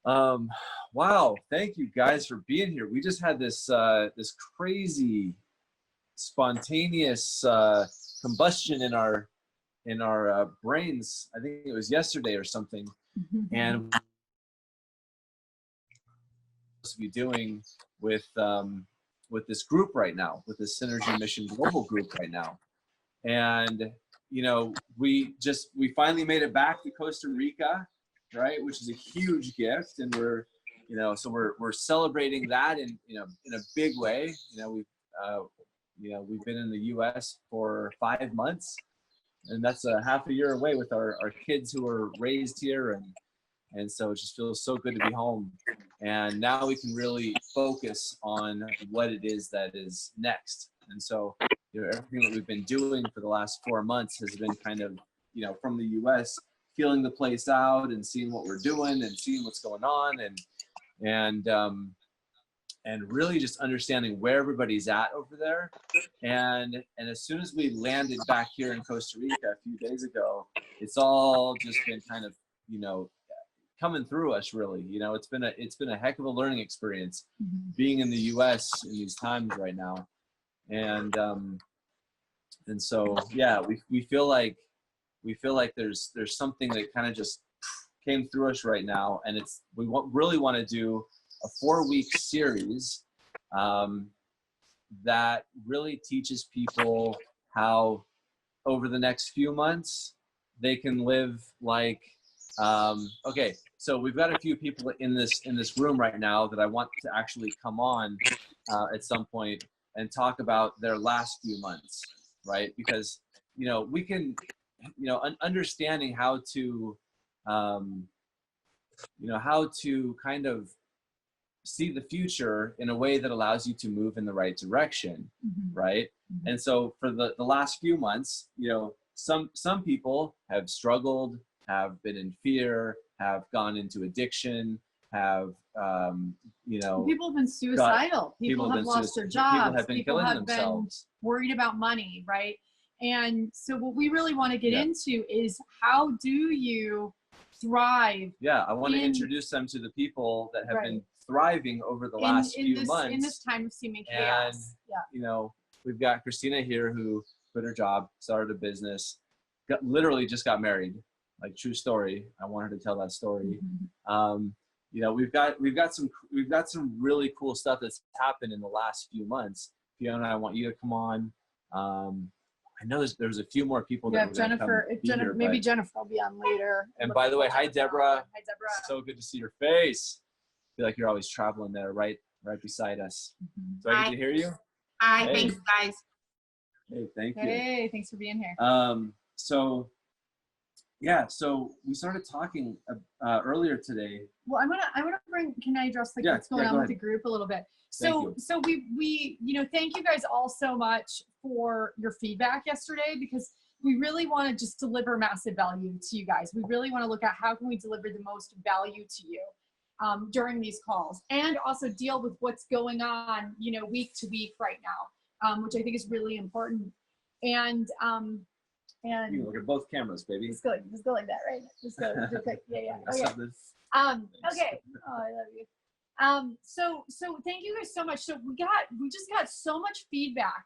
Um, wow, thank you guys for being here. We just had this this crazy, spontaneous combustion in our brains. I think it was yesterday or something, and to be doing with this group right now, with this Synergy Mission Global group right now. And you know, we finally made it back to Costa Rica, right, which is a huge gift, and we're celebrating that in a big way. We've been in the US for 5 months, and that's a half a year away with our kids who were raised here, and so it just feels so good to be home. And now we can really focus on what it is that is next. And so, everything that we've been doing for the last 4 months has been kind of, from the US, feeling the place out and seeing what we're doing and seeing what's going on, and really just understanding where everybody's at over there. And as soon as we landed back here in Costa Rica a few days ago, it's all just been kind of, coming through us, really. It's been a heck of a learning experience being in the US in these times right now. And so, yeah, we feel like there's something that kind of just came through us right now, and we really want to do a 4-week series that really teaches people how over the next few months they can live like okay, so we've got a few people in this room right now that I want to actually come on at some point and talk about their last few months, right? Because we can, understanding how to how to kind of see the future in a way that allows you to move in the right direction, right? And so for the last few months, some people have struggled, have been in fear, have gone into addiction, have people have been suicidal, people have lost their jobs, people have been worried about money, right? And so what we really want to get into is, how do you thrive? I want to introduce them to the people that have been thriving over the last few months in this time of seeming chaos. And we've got Christina here, who quit her job, started a business, literally just got married, like, true story. I want her to tell that story. We've got some really cool stuff that's happened in the last few months. Fiona, I want you to come on. I know there's a few more people that Jennifer. Maybe Jennifer will be on later. And by the way, hi Deborah. Hi Deborah. So good to see your face. I feel like you're always traveling there, right beside us. Do I get to hear you? Hi, thanks guys. Hey, thank you. Hey, thanks for being here. So we started talking earlier today. Well, I want to bring. Can I address what's going on with the group a little bit? So we thank you guys all so much for your feedback yesterday, because we really want to just deliver massive value to you guys. We really want to look at how can we deliver the most value to you during these calls, and also deal with what's going on, week to week right now, which I think is really important. And you can look at both cameras, baby. Just go like that, right? Just go. Yeah. Okay. Okay. Oh, I love you. So thank you guys so much. So we just got so much feedback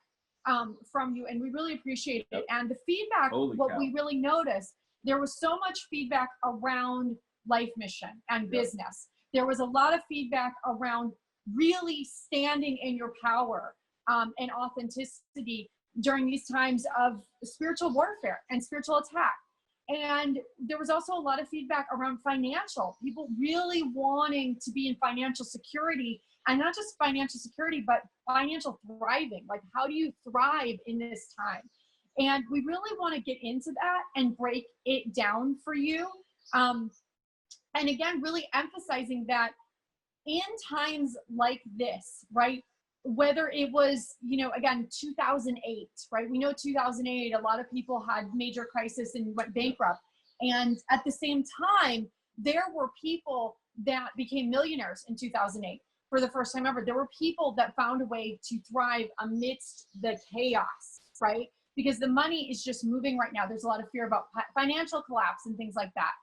from you, and we really appreciate it. And the feedback, we really noticed, there was so much feedback around life mission and business. There was a lot of feedback around really standing in your power and authenticity during these times of spiritual warfare and spiritual attack. And there was also a lot of feedback around financial, people really wanting to be in financial security, and not just financial security, but financial thriving. Like, how do you thrive in this time? And we really want to get into that and break it down for you. And again, really emphasizing that in times like this, right? Whether it was, again, 2008, right? We know 2008, a lot of people had major crisis and went bankrupt. And at the same time, there were people that became millionaires in 2008 for the first time ever. There were people that found a way to thrive amidst the chaos, right? Because the money is just moving right now. There's a lot of fear about financial collapse and things like that.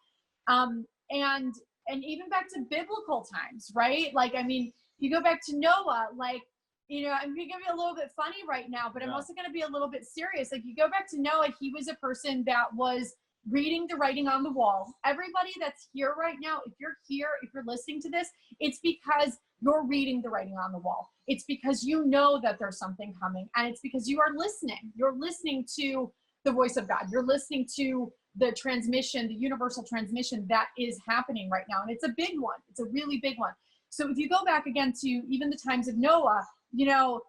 And and even back to biblical times, right? Like, I mean, you go back to Noah, like, you know, I'm going to be a little bit funny right now, but I'm also going to be a little bit serious. Like, you go back to Noah, he was a person that was reading the writing on the wall. Everybody that's here right now, if you're here, if you're listening to this, it's because you're reading the writing on the wall. It's because you know that there's something coming, and it's because you are listening. You're listening to the voice of God. You're listening to the transmission, the universal transmission that is happening right now. And it's a big one. It's a really big one. So if you go back again to even the times of Noah, you know,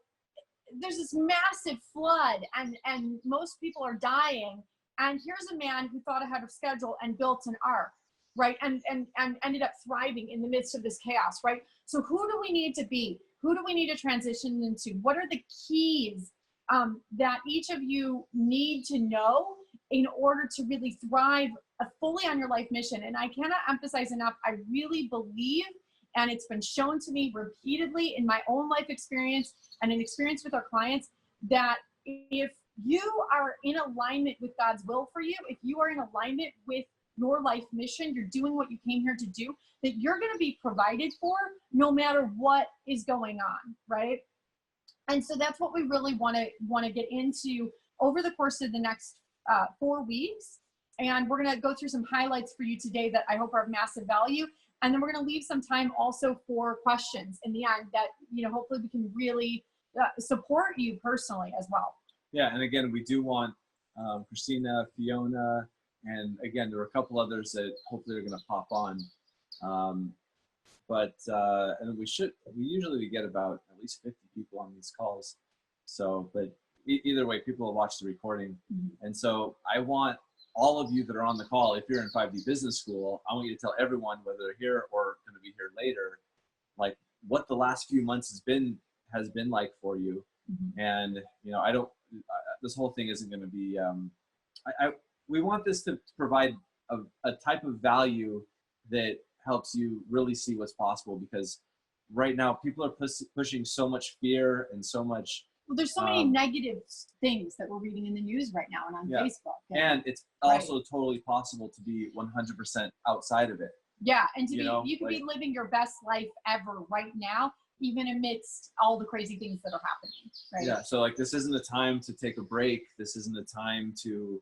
there's this massive flood and most people are dying. And here's a man who thought ahead of schedule and built an ark, right? And ended up thriving in the midst of this chaos, right? So who do we need to be? Who do we need to transition into? What are the keys that each of you need to know in order to really thrive fully on your life mission? And I cannot emphasize enough, I really believe, and it's been shown to me repeatedly in my own life experience and in experience with our clients, that if you are in alignment with God's will for you, if you are in alignment with your life mission, you're doing what you came here to do, that you're going to be provided for no matter what is going on, right? And so that's what we really want to get into over the course of the next 4 weeks. And we're going to go through some highlights for you today that I hope are of massive value. And then we're going to leave some time also for questions in the end that, you know, hopefully we can really support you personally as well. Yeah, and again, we do want Christina, Fiona, and again, there were a couple others that hopefully are going to pop on. And we usually get about at least 50 people on these calls. So, but either way, people will watch the recording. Mm-hmm. And so I want all of you that are on the call, if you're in 5D Business School, I want you to tell everyone, whether they're here or going to be here later, like what the last few months has been like for you. Mm-hmm. And, you know, this whole thing isn't going to be, we want this to provide a type of value that helps you really see what's possible, because right now people are pushing so much fear and so much. Well, there's so many negative things that we're reading in the news right now and on Facebook. Yeah. And it's also totally possible to be 100% outside of it. Yeah, and you could be living your best life ever right now, even amidst all the crazy things that are happening. Right? Yeah, so like this isn't a time to take a break. This isn't a time to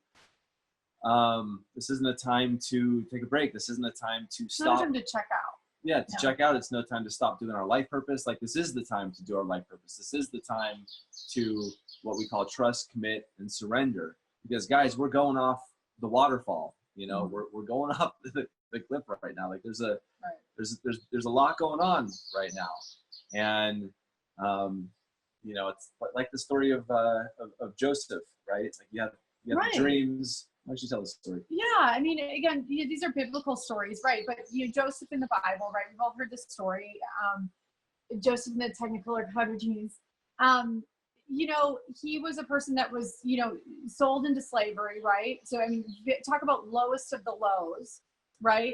take a break. This isn't a time to stop. It's no time to check out. Yeah, check out. It's no time to stop doing our life purpose. Like, this is the time to do our life purpose. This is the time to what we call trust, commit, and surrender. Because guys, we're going off the waterfall. You know, mm-hmm. we're going up the cliff right now. Like there's a lot going on right now, and you know, it's like the story of Joseph, right? It's like you have dreams. Why don't you tell the story? Yeah, I mean, again, these are biblical stories, right? But Joseph in the Bible, right? We've all heard this story. Joseph in the Technicolor Cartoons. He was a person that was, sold into slavery, right? So, I mean, talk about lowest of the lows, right?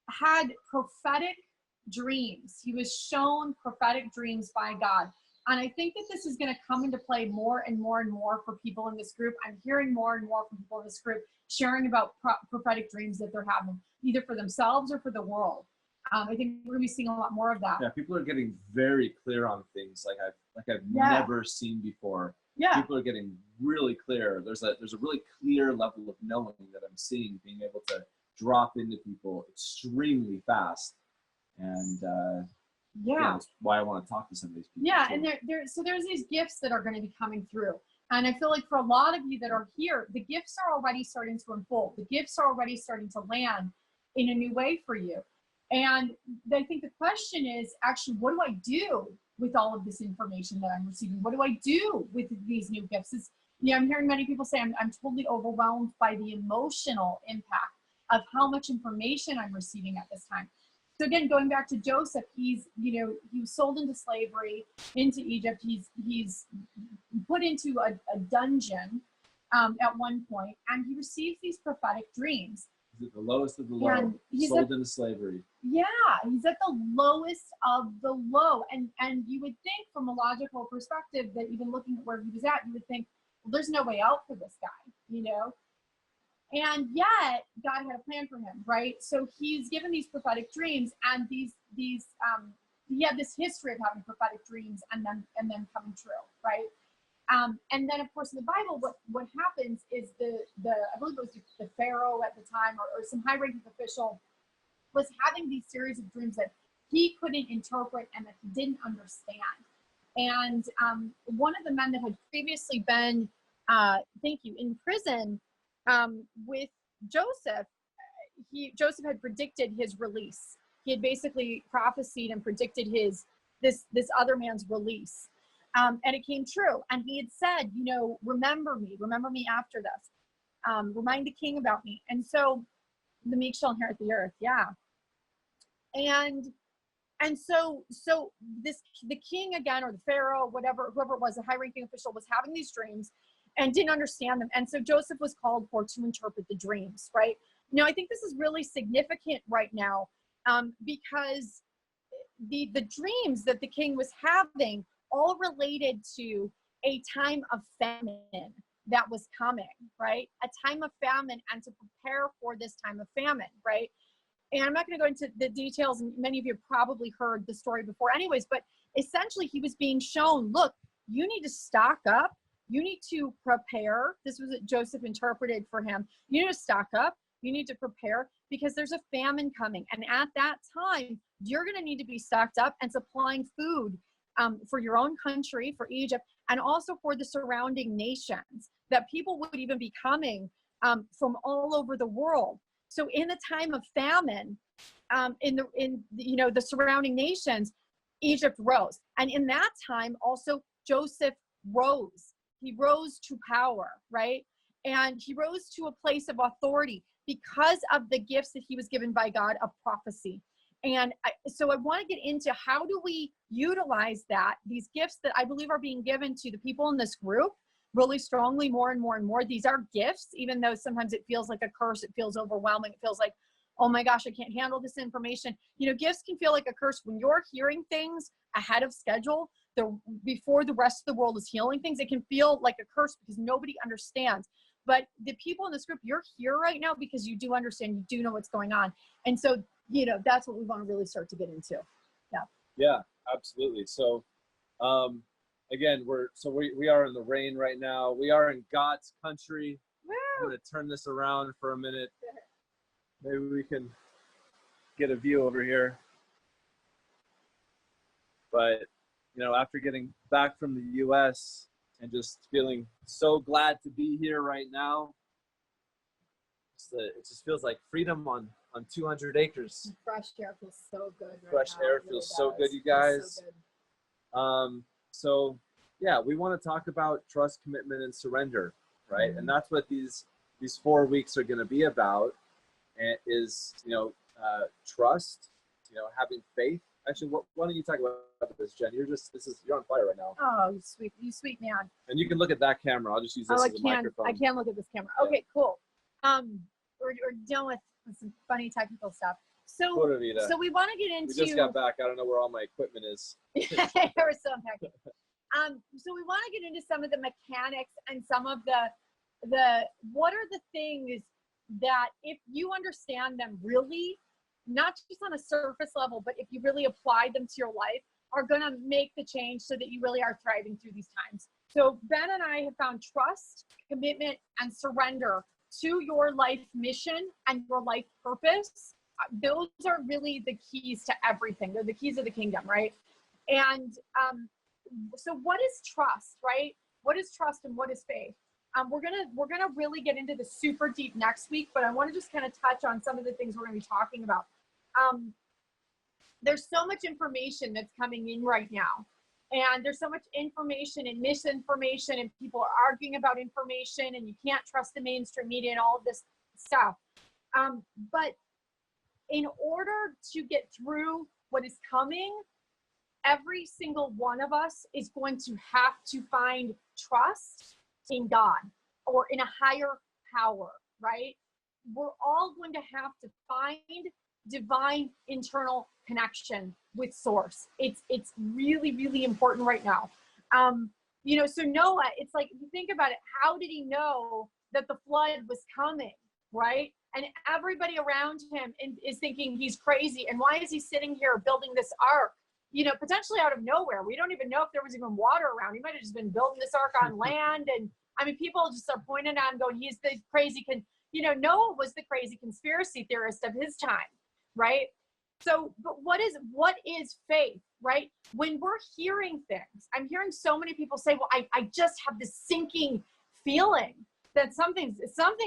Had prophetic dreams. He was shown prophetic dreams by God. And I think that this is going to come into play more and more and more for people in this group. I'm hearing more and more from people in this group sharing about prophetic dreams that they're having, either for themselves or for the world. I think we're going to be seeing a lot more of that. Yeah, people are getting very clear on things like I've never seen before. Yeah. People are getting really clear. There's a really clear level of knowing that I'm seeing, being able to drop into people extremely fast. And that's why I want to talk to some of these people. Yeah, and there's these gifts that are going to be coming through. And I feel like for a lot of you that are here, the gifts are already starting to unfold. The gifts are already starting to land in a new way for you. And I think the question is actually, what do I do with all of this information that I'm receiving? What do I do with these new gifts? I'm hearing many people say I'm totally overwhelmed by the emotional impact of how much information I'm receiving at this time. So again, going back to Joseph, he was sold into slavery, into Egypt. He's put into a dungeon at one point, and he receives these prophetic dreams. He's at the lowest of the low, sold into slavery. Yeah, he's at the lowest of the low. And you would think from a logical perspective that even looking at where he was at, you would think, well, there's no way out for this guy, And yet God had a plan for him, right? So he's given these prophetic dreams, and he had this history of having prophetic dreams and then coming true, right? And then of course in the Bible, what happens is the I believe it was the Pharaoh at the time, or some high-ranking official, was having these series of dreams that he couldn't interpret and that he didn't understand. And one of the men that had previously been, in prison with Joseph, Joseph had predicted his release. He had basically prophesied and predicted this other man's release. And it came true. And he had said, remember me after this. Remind the king about me. And so the meek shall inherit the earth. Yeah. And so the king again, or the Pharaoh, whoever it was, a high-ranking official, was having these dreams and didn't understand them. And so Joseph was called for to interpret the dreams, right? Now, I think this is really significant right now, because the dreams that the king was having all related to a time of famine that was coming, right? A time of famine, and to prepare for this time of famine, right? And I'm not going to go into the details, and many of you have probably heard the story before anyways, but essentially he was being shown, look, you need to stock up. You need to prepare. This was what Joseph interpreted for him. You need to stock up. You need to prepare because there's a famine coming. And at that time, you're going to need to be stocked up and supplying food for your own country, for Egypt, and also for the surrounding nations, that people would even be coming from all over the world. So in the time of famine, in the surrounding nations, Egypt rose. And in that time, also Joseph rose. He rose to power, right? And he rose to a place of authority because of the gifts that he was given by God of prophecy. And so I want to get into how do we utilize these gifts that I believe are being given to the people in this group really strongly, more and more and more. These are gifts, even though sometimes it feels like a curse. It feels overwhelming. It feels like, oh my gosh, I can't handle this information. Gifts can feel like a curse when you're hearing things ahead of schedule, before the rest of the world is healing things. It can feel like a curse because nobody understands. But the people in this group, you're here right now because you do understand, you do know what's going on. And so, that's what we want to really start to get into. Yeah. Yeah, absolutely. So, again, we are in the rain right now. We are in God's country. Woo! I'm going to turn this around for a minute. Maybe we can get a view over here. But, after getting back from the U.S. and just feeling so glad to be here right now, it just feels like freedom on 200 acres. Fresh air feels so good right Fresh now. air feels so good, you guys. So good. So yeah, we want to talk about trust, commitment, and surrender, right? And that's what these 4 weeks are going to be about. And is trust, having faith. Actually, why don't you talk about this, Jen? You're on fire right now. Oh, you sweet man. And you can look at that camera. I'll just use this as a microphone. I can look at this camera. Yeah. Okay, cool. We're dealing with some funny technical stuff. So we want to get into. We just got back. I don't know where all my equipment is. We're so impacted. So we want to get into some of the mechanics and some of the what are the things that, if you understand them really, not just on a surface level, but if you really apply them to your life, are going to make the change so that you really are thriving through these times. So Ben and I have found trust, commitment, and surrender to your life mission and your life purpose. Those are really the keys to everything. They're the keys of the kingdom, right? And so what is trust, right? What is trust and what is faith? We're gonna really get into the super deep next week, but I want to just kind of touch on some of the things we're going to be talking about. There's so much information that's coming in right now, and there's so much information and misinformation, and people are arguing about information, and you can't trust the mainstream media and all of this stuff. But in order to get through what is coming, every single one of us is going to have to find trust in God or in a higher power, right? We're all going to have to find divine internal connection with source. It's really, really important right now. So Noah, it's like, if you think about it, how did he know that the flood was coming? right? And everybody around him is thinking he's crazy. And why is he sitting here building this ark, you know, potentially out of nowhere? We don't even know if there was even water around. He might have just been building this ark on land. And I mean, people just are pointing at him going, he's the crazy, you know, Noah was the crazy conspiracy theorist of his time, right? So, but what is faith, right? When we're hearing things, I'm hearing so many people say, well, I just have this sinking feeling that something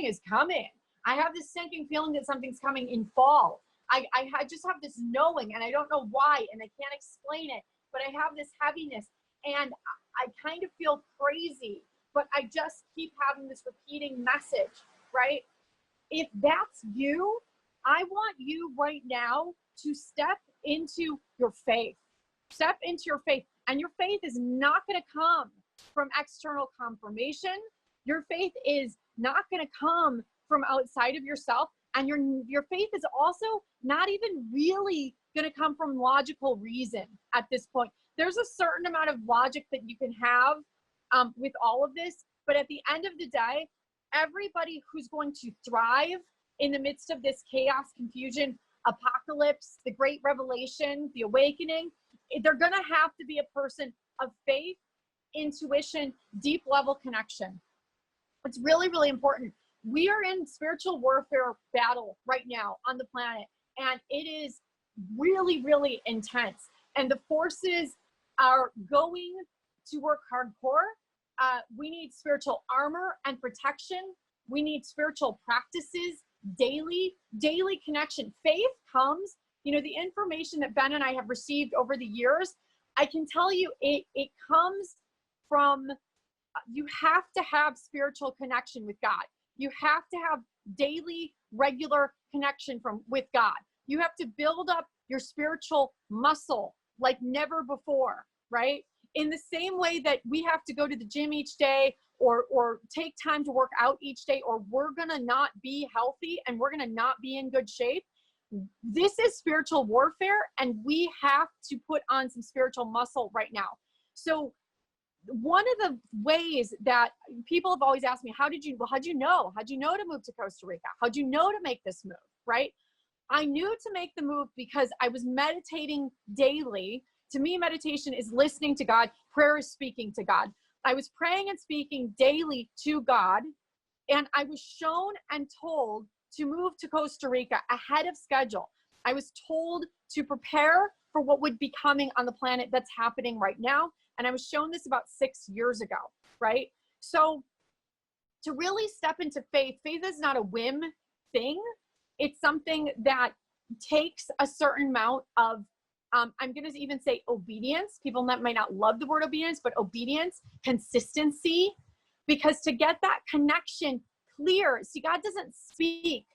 is coming. I have this sinking feeling that something's coming in fall. I just have this knowing, and I don't know why, and I can't explain it, but I have this heaviness, and I kind of feel crazy, but I just keep having this repeating message, right? If that's you, I want you right now to step into your faith. Step into your faith. And your faith is not going to come from external confirmation. Your faith is not going to come from outside of yourself. And your faith is also not even really going to come from logical reason at this point. There's a certain amount of logic that you can have with all of this. But at the end of the day, everybody who's going to thrive in the midst of this chaos, confusion, apocalypse, the great revelation, the awakening, they're going to have to be a person of faith, intuition, deep level connection. It's really, really important. We are in spiritual warfare battle right now on the planet, and it is really, really intense. And the forces are going to work hardcore. We need spiritual armor and protection. We need spiritual practices, daily connection. Faith comes, you know, the information that Ben and I have received over the years, I can tell you it comes from, you have to have spiritual connection with God. You have to have daily, regular connection with God. You have to build up your spiritual muscle like never before, right? In the same way that we have to go to the gym each day or take time to work out each day, or we're gonna not be healthy and we're gonna not be in good shape. This is spiritual warfare, and we have to put on some spiritual muscle right now. So one of the ways that people have always asked me, how'd you know to move to Costa Rica? How'd you know to make this move, right? I knew to make the move because I was meditating daily. To me, meditation is listening to God. Prayer is speaking to God. I was praying and speaking daily to God, and I was shown and told to move to Costa Rica ahead of schedule. I was told to prepare for what would be coming on the planet that's happening right now. And I was shown this about 6 years ago, right? So to really step into faith is not a whim thing. It's something that takes a certain amount of, I'm going to even say obedience. People might not love the word obedience, but obedience, consistency, because to get that connection clear, see, God doesn't speak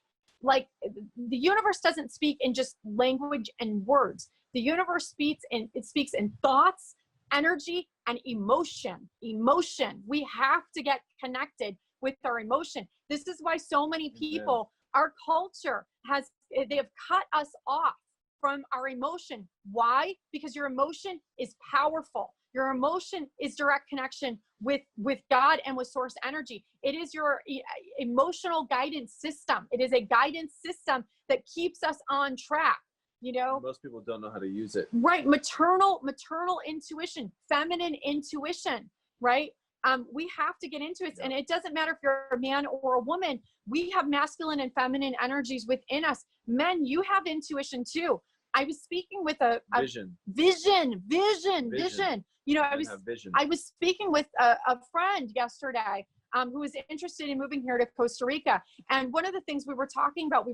like, the universe doesn't speak in just language and words. The universe speaks in thoughts, energy, and emotion. We have to get connected with our emotion. This is why so many people, our culture they have cut us off from our emotion. Why? Because your emotion is powerful. Your emotion is direct connection with God and with source energy. It is your emotional guidance system. It is a guidance system that keeps us on track. You know, most people don't know how to use it. Right. Maternal intuition, feminine intuition, right? We have to get into it. And it doesn't matter if you're a man or a woman. We have masculine and feminine energies within us. Men, you have intuition too. I was speaking with a vision. You know, I was speaking with a friend yesterday who was interested in moving here to Costa Rica. And one of the things we were talking about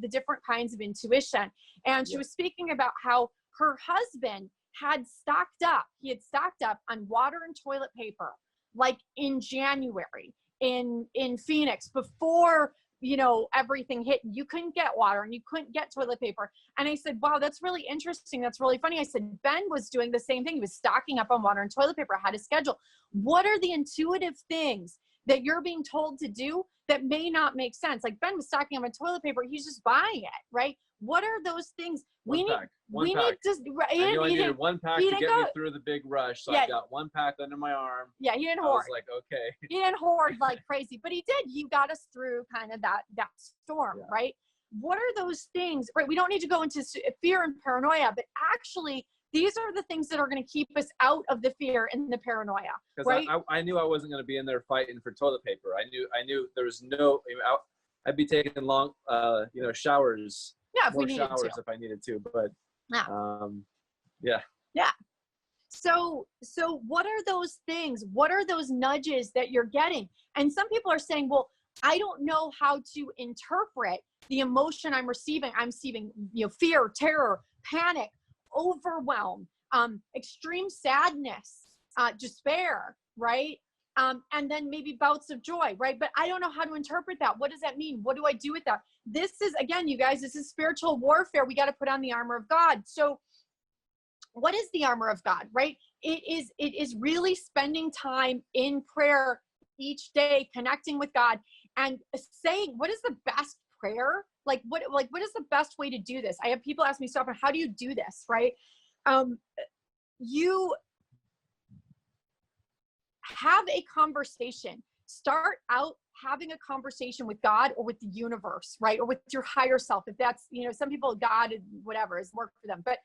the different kinds of intuition. And she was speaking about how her husband had stocked up. He had stocked up on water and toilet paper, like in January in Phoenix, before, you know, everything hit. You couldn't get water and you couldn't get toilet paper. And I said, wow, that's really interesting. That's really funny. I said, Ben was doing the same thing. He was stocking up on water and toilet paper, had a schedule. What are the intuitive things that you're being told to do that may not make sense. Like Ben was talking about toilet paper, he's just buying it, right? What are those things One pack. need to, I knew I needed one pack to get me through the big rush, so I got one pack under my arm. Yeah, he didn't hoard. I was like, okay. He didn't hoard like crazy, but he did. He got us through kind of that storm, right? What are those things, right? We don't need to go into fear and paranoia, but actually, these are the things that are going to keep us out of the fear and the paranoia, right? I knew I wasn't going to be in there fighting for toilet paper. I knew there was no, I'd be taking long, showers. Yeah, if more we needed showers to. If I needed to, but yeah. So what are those things? What are those nudges that you're getting? And some people are saying, well, I don't know how to interpret the emotion I'm receiving. I'm receiving, fear, terror, panic, overwhelm, extreme sadness, despair, right? And then maybe bouts of joy, right? But I don't know how to interpret that. What does that mean? What do I do with that? This is, again, you guys, this is spiritual warfare. We got to put on the armor of God. So what is the armor of God, right? It is really spending time in prayer each day, connecting with God and saying, what is the best prayer? What is the best way to do this? I have people ask me so often, how do you do this, right? You have a conversation. Start out having a conversation with God or with the universe, right? Or with your higher self. If that's, some people, God, whatever, is work for them. But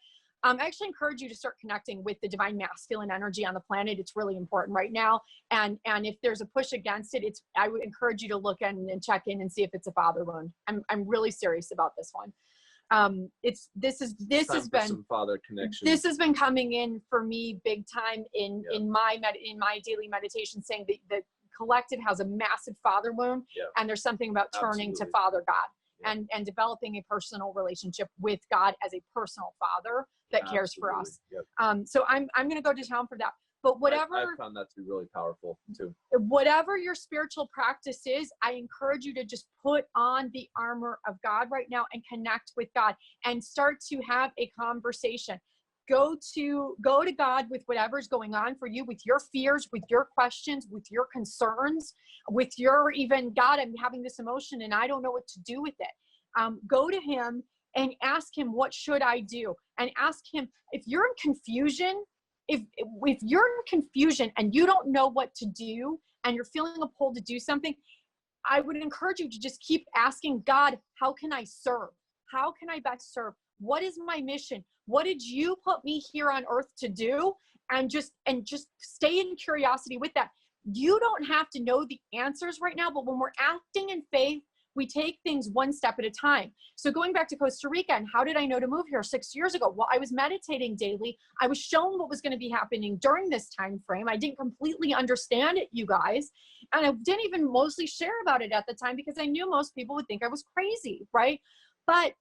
I actually encourage you to start connecting with the divine masculine energy on the planet. It's really important right now. And if there's a push against it, I would encourage you to look in and check in and see if it's a father wound. I'm really serious about this one. This has been some father connection. This has been coming in for me big time in my daily meditation, saying that the collective has a massive father wound, and there's something about turning to Father God. And developing a personal relationship with God as a personal father that cares for us. So I'm going to go to town for that. But whatever, I found that to be really powerful too. Whatever your spiritual practice is, I encourage you to just put on the armor of God right now and connect with God and start to have a conversation. Go to God with whatever's going on for you, with your fears, with your questions, with your concerns, with your even, God, I'm having this emotion and I don't know what to do with it. Go to him and ask him, what should I do? And ask him, if you're in confusion, if you're in confusion and you don't know what to do and you're feeling a pull to do something, I would encourage you to just keep asking God, how can I serve? How can I best serve? What is my mission? What did you put me here on earth to do? And just stay in curiosity with that. You don't have to know the answers right now, but when we're acting in faith, we take things one step at a time. So going back to Costa Rica, and how did I know to move here 6 years ago? Well, I was meditating daily. I was shown what was going to be happening during this time frame. I didn't completely understand it, you guys. And I didn't even mostly share about it at the time because I knew most people would think I was crazy, right? But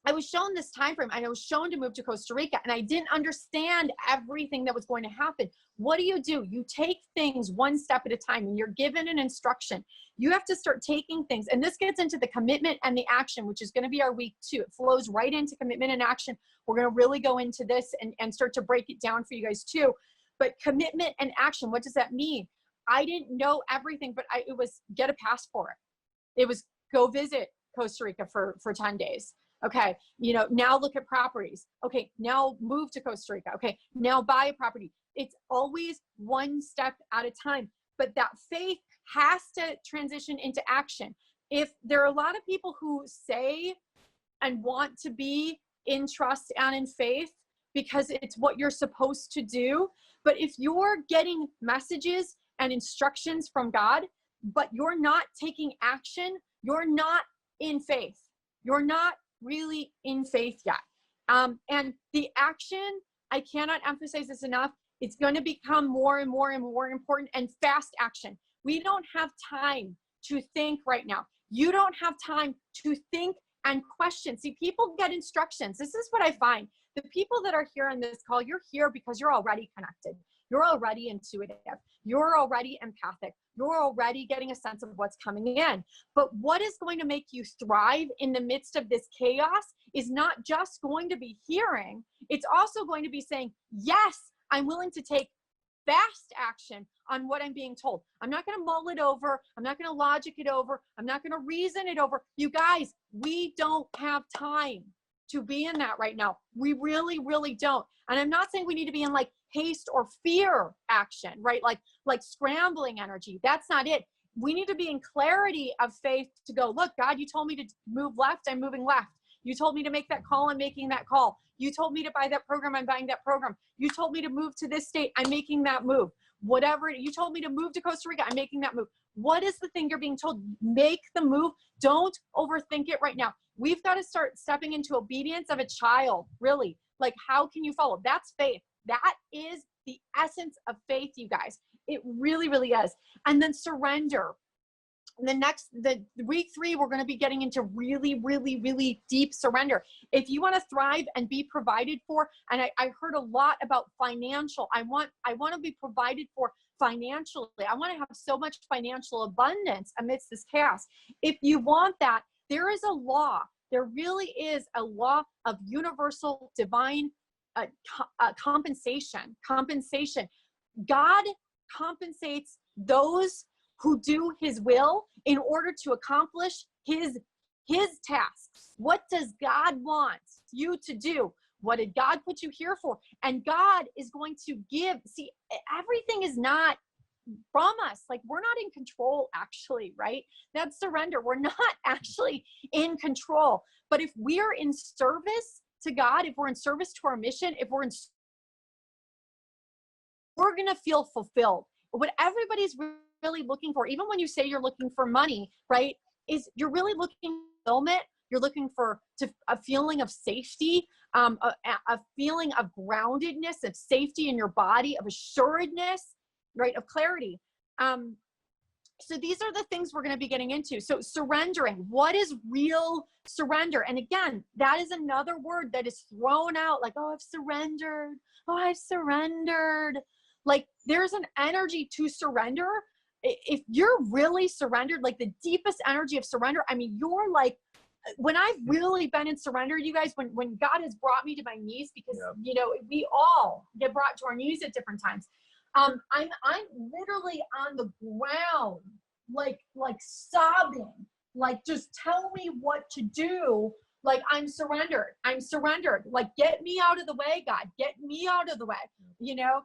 I was shown this time frame and I was shown to move to Costa Rica, and I didn't understand everything that was going to happen. What do? You take things one step at a time, and you're given an instruction. You have to start taking things, and this gets into the commitment and the action, which is going to be our week 2. It flows right into commitment and action. We're going to really go into this and start to break it down for you guys too. But commitment and action, what does that mean? I didn't know everything, but it was get a passport. It was go visit Costa Rica for 10 days. Okay, now look at properties. Okay, now move to Costa Rica. Okay, now buy a property. It's always one step at a time, but that faith has to transition into action. If there are a lot of people who say and want to be in trust and in faith because it's what you're supposed to do, but if you're getting messages and instructions from God, but you're not taking action, you're not in faith. You're not really in faith yet. And the action, I cannot emphasize this enough, it's going to become more and more and more important, and fast action. We don't have time to think right now. You don't have time to think and question. See, people get instructions. This is what I find. The people that are here on this call, you're here because you're already connected. You're already intuitive. You're already empathic. You're already getting a sense of what's coming in. But what is going to make you thrive in the midst of this chaos is not just going to be hearing. It's also going to be saying, yes, I'm willing to take fast action on what I'm being told. I'm not going to mull it over. I'm not going to logic it over. I'm not going to reason it over. You guys, we don't have time to be in that right now. We really, really don't. And I'm not saying we need to be in like haste or fear action, right? Like scrambling energy. That's not it. We need to be in clarity of faith to go, look, God, you told me to move left. I'm moving left. You told me to make that call. I'm making that call. You told me to buy that program. I'm buying that program. You told me to move to this state. I'm making that move. Whatever. You told me to move to Costa Rica. I'm making that move. What is the thing you're being told? Make the move. Don't overthink it right now. We've got to start stepping into obedience of a child, really. Like, how can you follow? That's faith. That is the essence of faith, you guys. It really, really is. And then surrender. The week 3, we're going to be getting into really, really, really deep surrender. If you want to thrive and be provided for, and I heard a lot about financial, I want to be provided for financially. I want to have so much financial abundance amidst this chaos. If you want that, there is a law. There really is a law of universal divine compensation. God compensates those who do his will in order to accomplish his tasks. What does God want you to do? What did God put you here for? And God is going to give. See, everything is not from us. Like, we're not in control, actually, right? That's surrender. We're not actually in control. But if we're in service to God, if we're in service to our mission, we're going to feel fulfilled. What everybody's really looking for, even when you say you're looking for money, right, is you're really looking for fulfillment. You're looking for a feeling of safety, a feeling of groundedness, of safety in your body, of assuredness, right, of clarity. So these are the things we're going to be getting into. So surrendering. What is real surrender? And again, that is another word that is thrown out like, oh, I've surrendered. Oh, I've surrendered. Like, there's an energy to surrender. If you're really surrendered, like the deepest energy of surrender, I mean, you're like, when I've really been in surrender, you guys, when God has brought me to my knees, because, you know, we all get brought to our knees at different times. I'm literally on the ground, like sobbing, like, just tell me what to do. Like, I'm surrendered. Like, get me out of the way, God, get me out of the way, you know?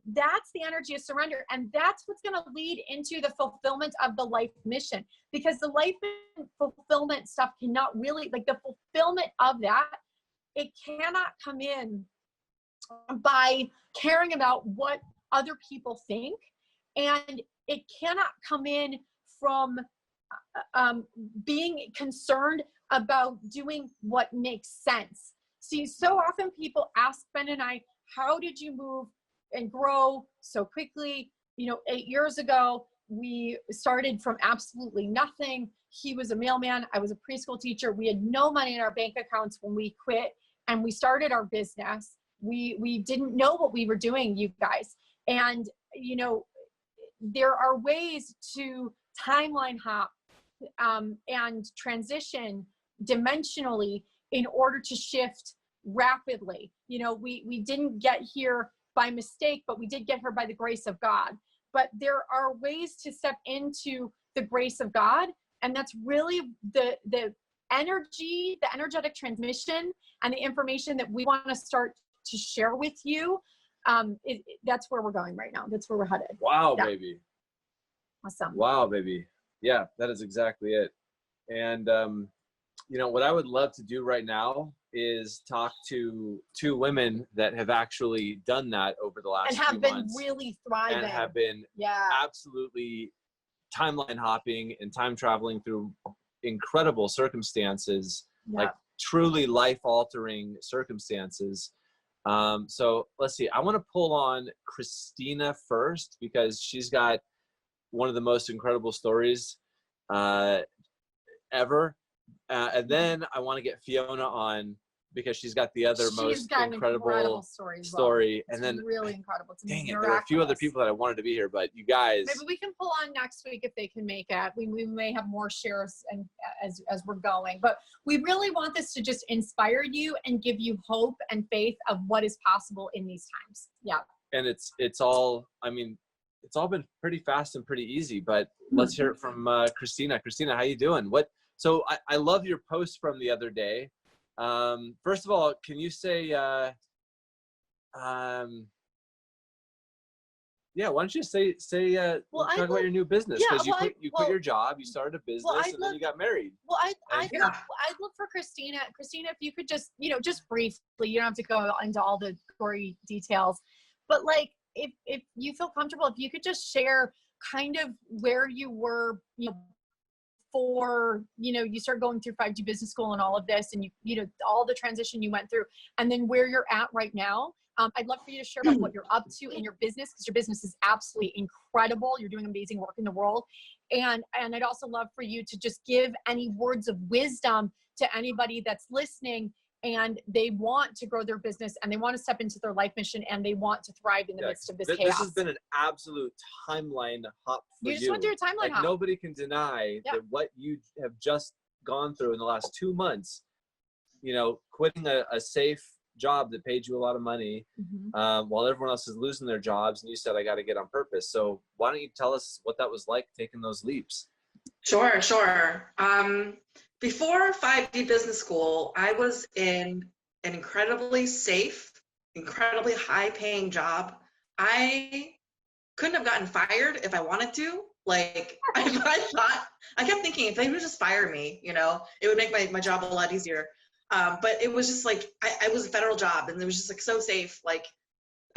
That's the energy of surrender. And that's what's going to lead into the fulfillment of the life mission, because the life fulfillment stuff cannot really, like, the fulfillment of that, it cannot come in by caring about what other people think. And it cannot come in from being concerned about doing what makes sense. See, so often people ask Ben and I, how did you move and grow so quickly? You know, 8 years ago, we started from absolutely nothing. He was a mailman. I was a preschool teacher. We had no money in our bank accounts when we quit and we started our business. We didn't know what we were doing, you guys. And, you know, there are ways to timeline hop and transition dimensionally in order to shift rapidly. You know, we didn't get here by mistake, but we did get here by the grace of God. But there are ways to step into the grace of God. And that's really the energy, the energetic transmission and the information that we want to start to share with you. That's where we're going right now. That's where we're headed. Wow, yeah. Baby. Awesome. Wow, baby. Yeah, that is exactly it. And, you know, what I would love to do right now is talk to 2 women that have actually done that over the last and have few been months really thriving and have been absolutely timeline hopping and time traveling through incredible circumstances, like truly life-altering circumstances. So let's see. I want to pull on Christina first because she's got one of the most incredible stories ever. And then I want to get Fiona on because she's got the other most incredible story. It's and then really incredible. Dang it, there are a few other people that I wanted to be here, but you guys. Maybe we can pull on next week if they can make it. We may have more shares and as we're going, but we really want this to just inspire you and give you hope and faith of what is possible in these times. Yeah. and it's all, I mean, it's all been pretty fast and pretty easy, but let's hear it from Christina. Christina, how you doing? So I love your post from the other day. First of all, can you say, yeah, why don't you say talk about your new business, because you quit your job, you started a business, and then you got married. Well, I'd look for Christina. Christina, if you could just, just briefly, you don't have to go into all the gory details, but like, if you feel comfortable, if you could just share kind of where you were, before, you started going through 5G business school and all of this, and all the transition you went through, and then where you're at right now. I'd love for you to share about what you're up to in your business, because your business is absolutely incredible. You're doing amazing work in the world. And I'd also love for you to just give any words of wisdom to anybody that's listening and they want to grow their business and they want to step into their life mission and they want to thrive in the midst of this chaos. This has been an absolute timeline hop for you. You just went through a timeline hop. Nobody can deny that what you have just gone through in the last 2 months, quitting a safe job that paid you a lot of money, while everyone else is losing their jobs, and you said, I got to get on purpose. So why don't you tell us what that was like, taking those leaps? Sure. Before 5D Business School, I was in an incredibly safe, incredibly high-paying job. I couldn't have gotten fired if I wanted to. Like, I kept thinking, if they would just fire me, it would make my job a lot easier. But it was just like, I was a federal job, and it was just like so safe. Like,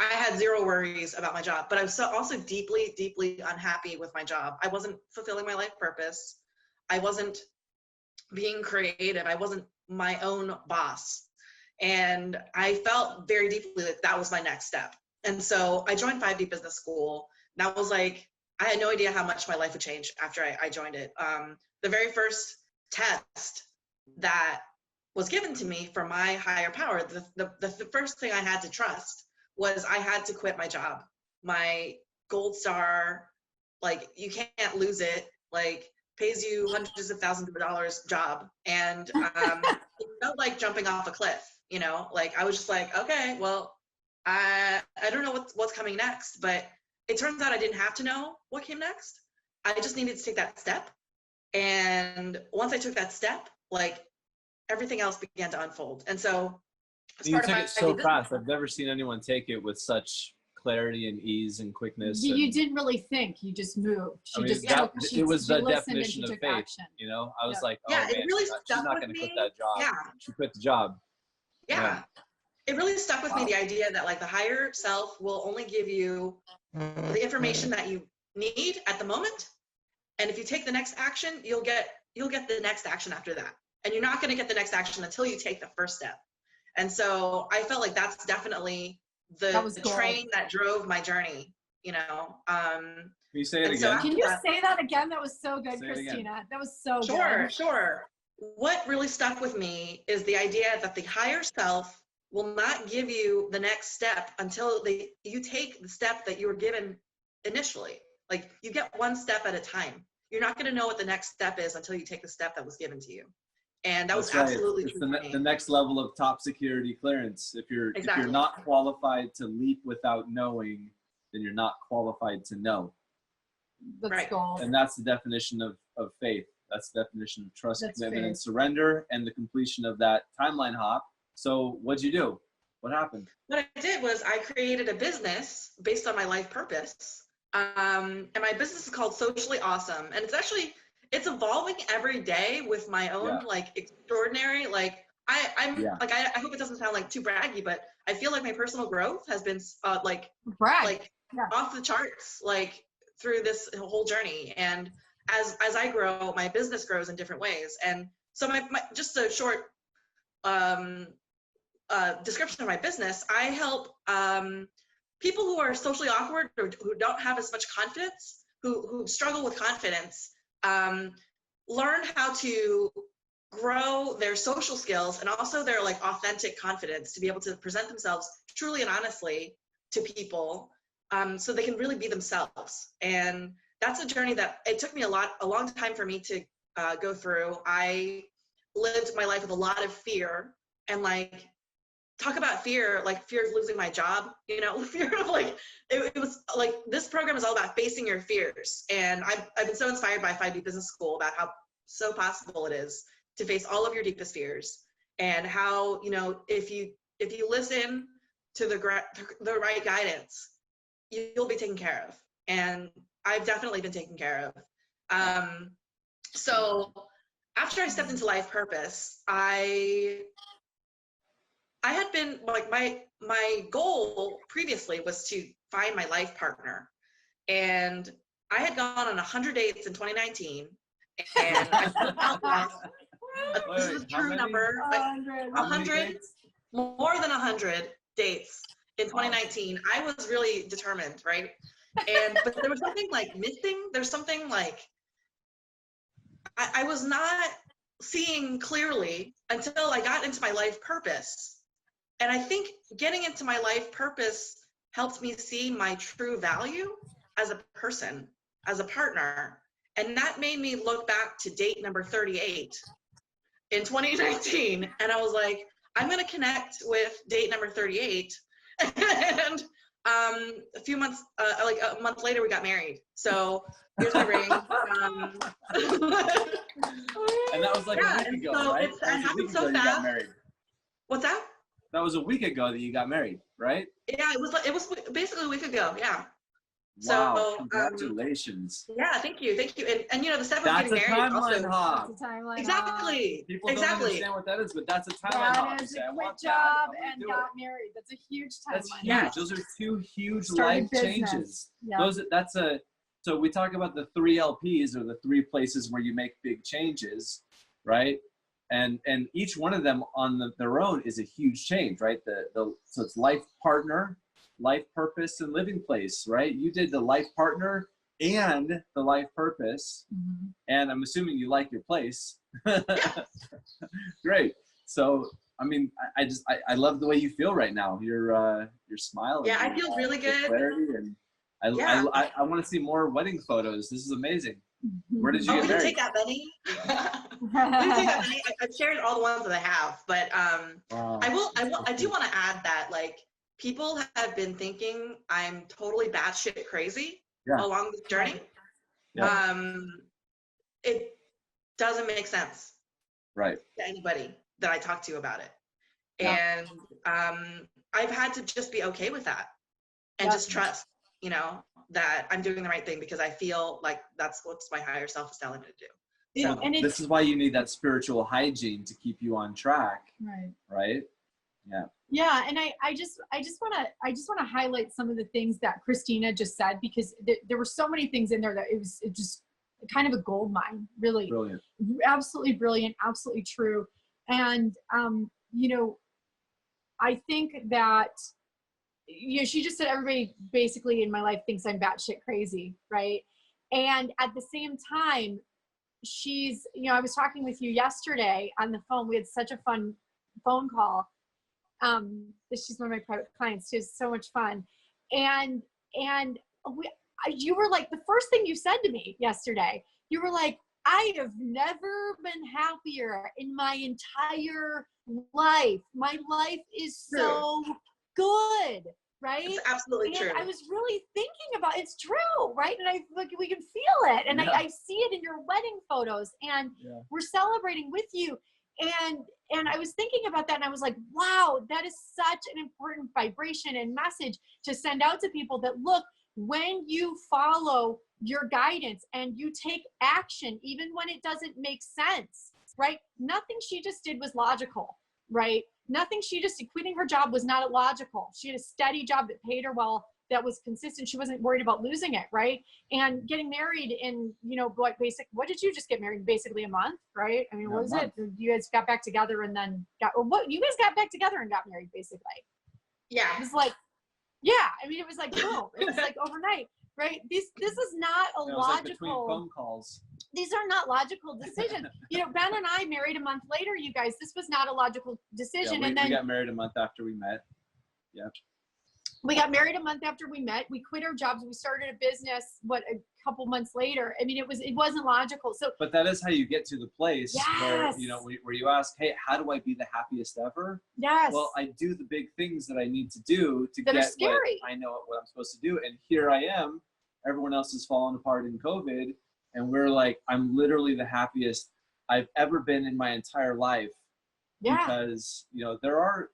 I had zero worries about my job, but I was also deeply, deeply unhappy with my job. I wasn't fulfilling my life purpose. I wasn't being creative. I wasn't my own boss. And I felt very deeply that that was my next step. And so I joined 5D Business School. And I was like, I had no idea how much my life would change after I joined it. The very first test that was given to me from my higher power, the first thing I had to trust was I had to quit my job. My gold star, like, you can't lose it, like, pays you hundreds of thousands of dollars job. And it felt like jumping off a cliff, like, I was just like, okay, well, I don't know what's coming next, but it turns out I didn't have to know what came next. I just needed to take that step. And once I took that step, like, everything else began to unfold. And so you took it so fast. I've never seen anyone take it with such clarity and ease and quickness. You didn't really think, you just moved. It was the definition of faith. Action. I was like, oh man, it really she's not going to quit that job. Yeah. She quit the job. Yeah. It really stuck with me, the idea that, like, the higher self will only give you the information that you need at the moment. And if you take the next action, you'll get the next action after that. And you're not going to get the next action until you take the first step. And so I felt like that's definitely the train that drove my journey, Can you say it again? Can you say that again? That was so good, Christina. That was so good. Sure. What really stuck with me is the idea that the higher self will not give you the next step until you take the step that you were given initially. Like, you get one step at a time. You're not going to know what the next step is until you take the step that was given to you. And that was absolutely true. It's the next level of top security clearance. If you're not qualified to leap without knowing, then you're not qualified to know. That's gold. And that's the definition of faith. That's the definition of trust, commitment, and surrender, and the completion of that timeline hop. So what'd you do? What happened? What I did was I created a business based on my life purpose. And my business is called Socially Awesome. And it's evolving every day with my own like extraordinary, like I hope it doesn't sound like too braggy, but I feel like my personal growth has been off the charts, like, through this whole journey. And as I grow, my business grows in different ways. And so my just a short description of my business, I help people who are socially awkward or who don't have as much confidence, who struggle with confidence, learn how to grow their social skills and also their, like, authentic confidence to be able to present themselves truly and honestly to people, so they can really be themselves. And that's a journey that it took me a long time for me to go through. I lived my life with a lot of fear and, like, talk about fear, like fear of losing my job, you know, fear of like, it was like, this program is all about facing your fears. And I've been so inspired by 5D Business School about how so possible it is to face all of your deepest fears, and how, you know, if you listen to the right guidance, you'll be taken care of. And I've definitely been taken care of. So after I stepped into life purpose, I had been like, my goal previously was to find my life partner, and I had gone on 100 dates in 2019, and I found out, this is a true number, 100, more than 100 dates in 2019. I was really determined, right? But there was something like missing. There's something like, I was not seeing clearly until I got into my life purpose. And I think getting into my life purpose helped me see my true value as a person, as a partner. And that made me look back to date number 38 in 2019. And I was like, I'm going to connect with date number 38. And a few months, like a month later, we got married. So here's my ring. And that was like a week ago, so right? It happened so fast. What's that? That was a week ago that you got married, right? Yeah, it was basically a week ago. Yeah. Wow! So, Congratulations. Yeah, thank you. And you know, the step of That's getting married timeline also. hop. That's a timeline. Exactly. People don't Exactly. understand what that is, but that's a timeline hop. That is You say, a I quit want job that, I'm gonna and do got it. married. That's a huge timeline. That's huge. Yeah. Those are two huge Started life business. changes. Yep. So we talk about the 3 LPs, or the 3 places where you make big changes, right? And each one of them on their own is a huge change, right? So it's life partner, life purpose, and living place, right? You did the life partner and the life purpose, and I'm assuming you like your place. Great. So I mean, I love the way you feel right now. You're smiling. Yeah, I feel really good. Clarity, and I want to see more wedding photos. This is amazing. Where did you get we married? didn't take that many. We didn't take that many. I've shared all the ones that I have, but Wow. I do want to add that, like, people have been thinking I'm totally batshit crazy along this journey. Yeah. It doesn't make sense, Right, to anybody that I talk to about it. And I've had to just be okay with that, and just trust, you know, that I'm doing the right thing, because I feel like that's what my higher self is telling me to do. So this is why you need that spiritual hygiene to keep you on track. Right. Yeah. Yeah, and I just want to highlight some of the things that Christina just said, because there were so many things in there that it just kind of a gold mine, really. Brilliant. Absolutely brilliant, absolutely true. And you know, I think that, you know, she just said everybody basically in my life thinks I'm batshit crazy, right? And at the same time, she's, you know, I was talking with you yesterday on the phone. We had such a fun phone call. She's one of my private clients. She has so much fun. And you were like, the first thing you said to me yesterday, you were like, I have never been happier in my entire life. My life is so good, right? It's absolutely true. I was really thinking about, it's true, right? And we can feel it, and I see it in your wedding photos, and we're celebrating with you. And I was thinking about that, and I was like, wow, that is such an important vibration and message to send out to people, that look, when you follow your guidance and you take action, even when it doesn't make sense, right? Nothing she just did was logical, right? Nothing she just did, quitting her job was not illogical. She had a steady job that paid her well, that was consistent. She wasn't worried about losing it, right? And getting married in, you know, what did you just get married? Basically a month, right? I mean, what was it? You guys got back together and then you guys got back together and got married, basically. Yeah. It was like, I mean, it was like, boom, it was like overnight, right? This is not a logical, like between phone calls. These are not logical decisions. You know, Ben and I married a month later, you guys. This was not a logical decision. Yeah, and then we got married a month after we met. Yeah. We got married a month after we met. We quit our jobs. We started a business, a couple months later. I mean, it wasn't logical. So, but that is how you get to the place where, yes. you know, where you ask, hey, how do I be the happiest ever? Yes. Well, I do the big things that I need to do to That are get what scary. I know what I'm supposed to do. And here I am. Everyone else has fallen apart in COVID. And we're like, I'm literally the happiest I've ever been in my entire life. Yeah. Because, you know, there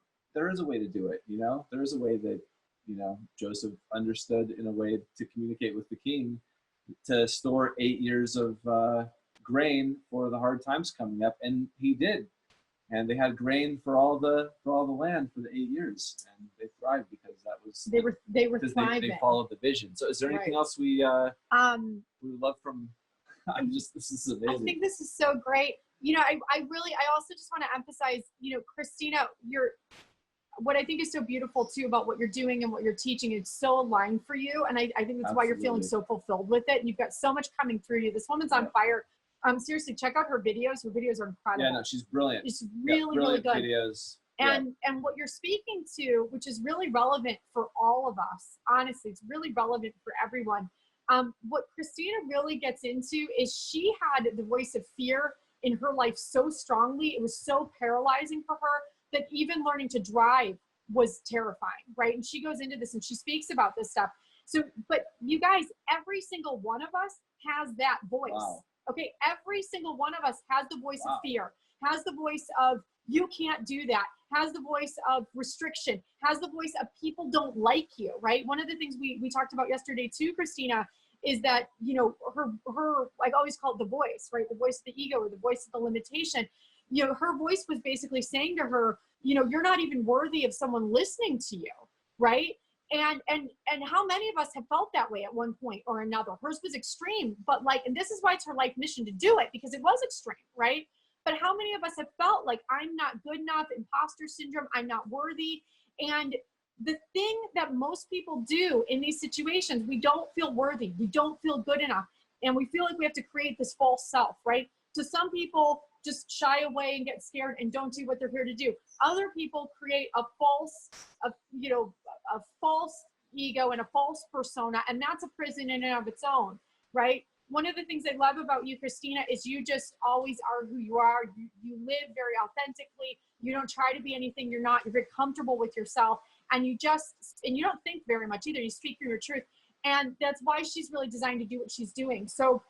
is a way to do it, you know? There is a way that, you know, Joseph understood in a way to communicate with the king, to store 8 years of grain for the hard times coming up, and he did. And they had grain for all the land for the 8 years, and they thrived because that was They were thriving. They followed the vision. So, is there anything else we love from? This is amazing. I think this is so great. You know, I also just want to emphasize, you know, Christina, what I think is so beautiful too about what you're doing and what you're teaching is so aligned for you. And I think that's why you're feeling so fulfilled with it. And you've got so much coming through you. This woman's on fire. Seriously, check out her videos. Her videos are incredible. Yeah, no, she's brilliant. It's really good. Videos. And what you're speaking to, which is really relevant for all of us, honestly, it's really relevant for everyone. What Christina really gets into is she had the voice of fear in her life so strongly. It was so paralyzing for her that even learning to drive was terrifying, right? And she goes into this and she speaks about this stuff. So, but you guys, every single one of us has that voice. Wow. Okay, every single one of us has the voice of fear, has the voice of you can't do that, has the voice of restriction, has the voice of people don't like you, right? One of the things we talked about yesterday too, Christina, is that, you know, her I always call it the voice, right? The voice of the ego or the voice of the limitation. You know, her voice was basically saying to her, you know, you're not even worthy of someone listening to you, right? And how many of us have felt that way at one point or another? Hers was extreme, but like, and this is why it's her life mission to do it, because it was extreme, right? But how many of us have felt like I'm not good enough, imposter syndrome, I'm not worthy? And the thing that most people do in these situations, we don't feel worthy, we don't feel good enough, and we feel like we have to create this false self, right? So some people just shy away and get scared and don't do what they're here to do. Other people create a false ego and a false persona, and that's a prison in and of its own, right? One of the things I love about you, Christina, is you just always are who you are. You live very authentically. You don't try to be anything you're not. You're very comfortable with yourself, and you don't think very much either. You speak through your truth, and that's why she's really designed to do what she's doing. So,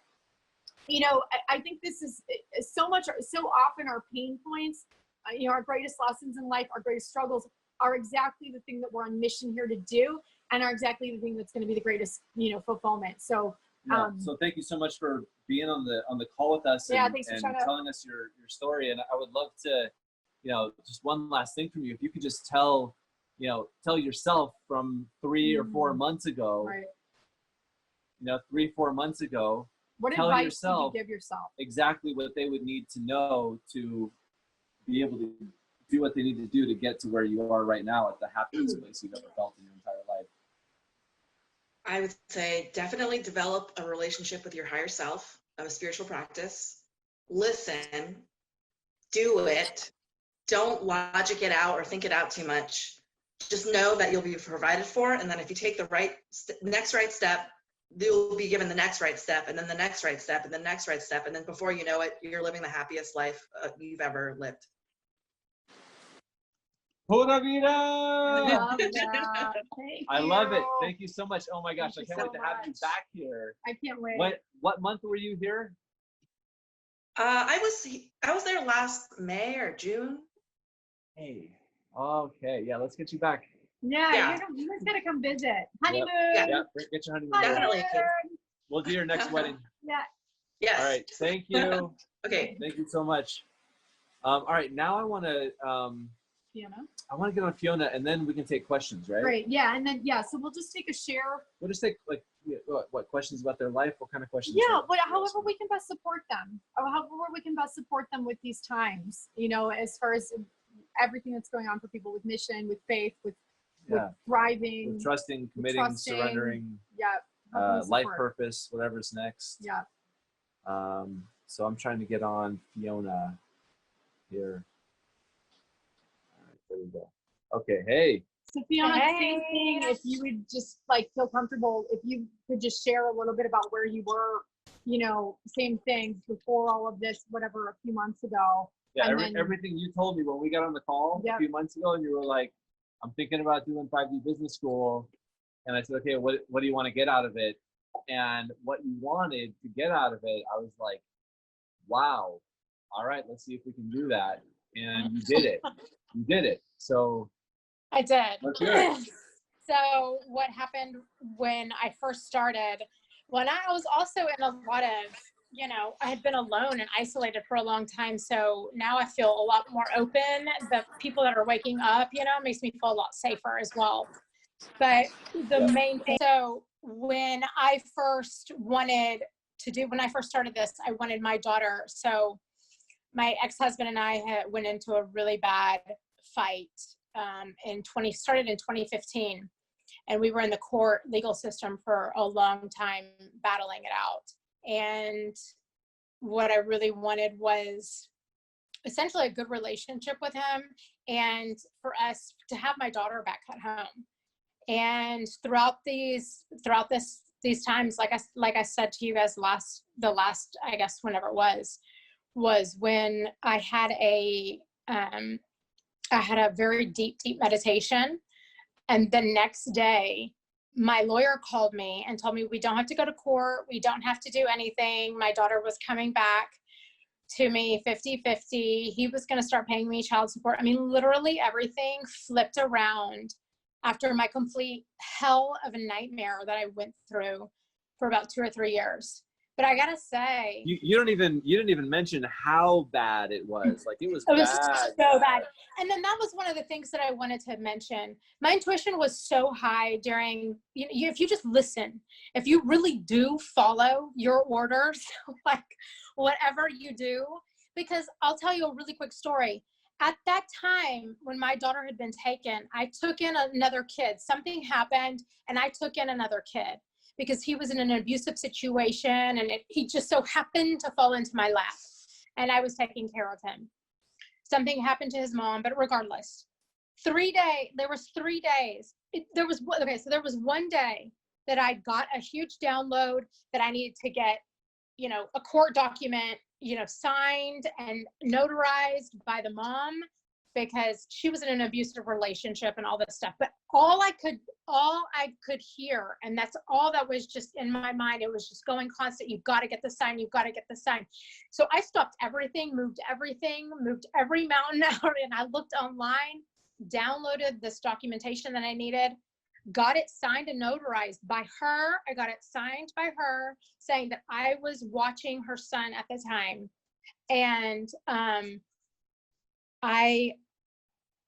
you know, I think this is so often our pain points, you know, our greatest lessons in life, our greatest struggles are exactly the thing that we're on mission here to do, and are exactly the thing that's going to be the greatest, you know, fulfillment. So, so thank you so much for being on the call with us and telling us your story. And I would love to, you know, just one last thing from you. If you could just tell yourself from 3 or 4 months ago, right. You know, 3-4 months ago, what advice would you give yourself? Exactly what they would need to know to be able to do what they need to do to get to where you are right now at the happiest place you've ever felt in your entire life. I would say definitely develop a relationship with your higher self, a spiritual practice. Listen, do it. Don't logic it out or think it out too much. Just know that you'll be provided for, and then if you take the next right step, you'll be given the next right step, and then the next right step, and the next right step, and then before you know it, you're living the happiest life you've ever lived. Pura vida! I love it. Thank you so much. Oh my gosh, I can't wait to have you much. back here. I can't wait. What month were you here? I was there last May or June. Hey. Okay. Yeah, let's get you back. Yeah. You guys gotta come visit. Honeymoon. Yep. Get your honeymoon. Definitely. We'll do your next wedding. Yeah. Yes. All right. Thank you. Okay. Thank you so much. All right. Now I want to. Fiona. I want to get on Fiona, and then we can take questions, right? Great. Yeah, and then so we'll just take a share. We'll just take what questions about their life? What kind of questions? Yeah, however we can best support them, or however we can best support them with these times. You know, as far as everything that's going on for people with mission, with faith, with thriving, with trusting, committing, surrendering. Yeah. Life purpose, whatever's next. Yeah. So I'm trying to get on Fiona here. All right, there we go. Okay, hey. Fiona, same thing. If you would just like feel comfortable, if you could just share a little bit about where you were, you know, same thing before all of this, whatever, a few months ago. Yeah, And then, everything you told me when we got on the call a few months ago, and you were like, I'm thinking about doing 5D business school. And I said, okay, what do you want to get out of it? And what you wanted to get out of it, I was like, wow, all right, let's see if we can do that. And you did it. You did it. So I did. let's hear it. So what happened when I first started, when I was also in a lot of, you know, I had been alone and isolated for a long time. So now I feel a lot more open. The people that are waking up, you know, makes me feel a lot safer as well. But the main thing, so when I first started this, I wanted my daughter. So my ex-husband and I went into a really bad fight started in 2015. And we were in the court legal system for a long time battling it out. And what I really wanted was essentially a good relationship with him and for us to have my daughter back at home. And throughout these times, like I said to you guys the last, I guess, whenever it was when I had a very deep meditation. And the next day, my lawyer called me and told me we don't have to go to court. We don't have to do anything. My daughter was coming back to me 50-50. He was going to start paying me child support. I mean, literally everything flipped around after my complete hell of a nightmare that I went through for about 2 or 3 years. But I gotta say, you didn't even mention how bad it was. Like it was bad. So bad. And then that was one of the things that I wanted to mention. My intuition was so high during, if you just listen, if you really do follow your orders, like whatever you do, because I'll tell you a really quick story. At that time, when my daughter had been taken, I took in another kid. Something happened and I took in another kid, because he was in an abusive situation and he just so happened to fall into my lap and I was taking care of him. Something happened to his mom, but regardless, there was 3 days. There was one day that I got a huge download that I needed to get, a court document, signed and notarized by the mom, because she was in an abusive relationship and all this stuff. But all I could hear, and that's all that was just in my mind, it was just going constant. You've got to get the sign. You've got to get the sign. So I stopped everything, moved every mountain out, and I looked online, downloaded this documentation that I needed, got it signed and notarized by her. I got it signed by her saying that I was watching her son at the time. And I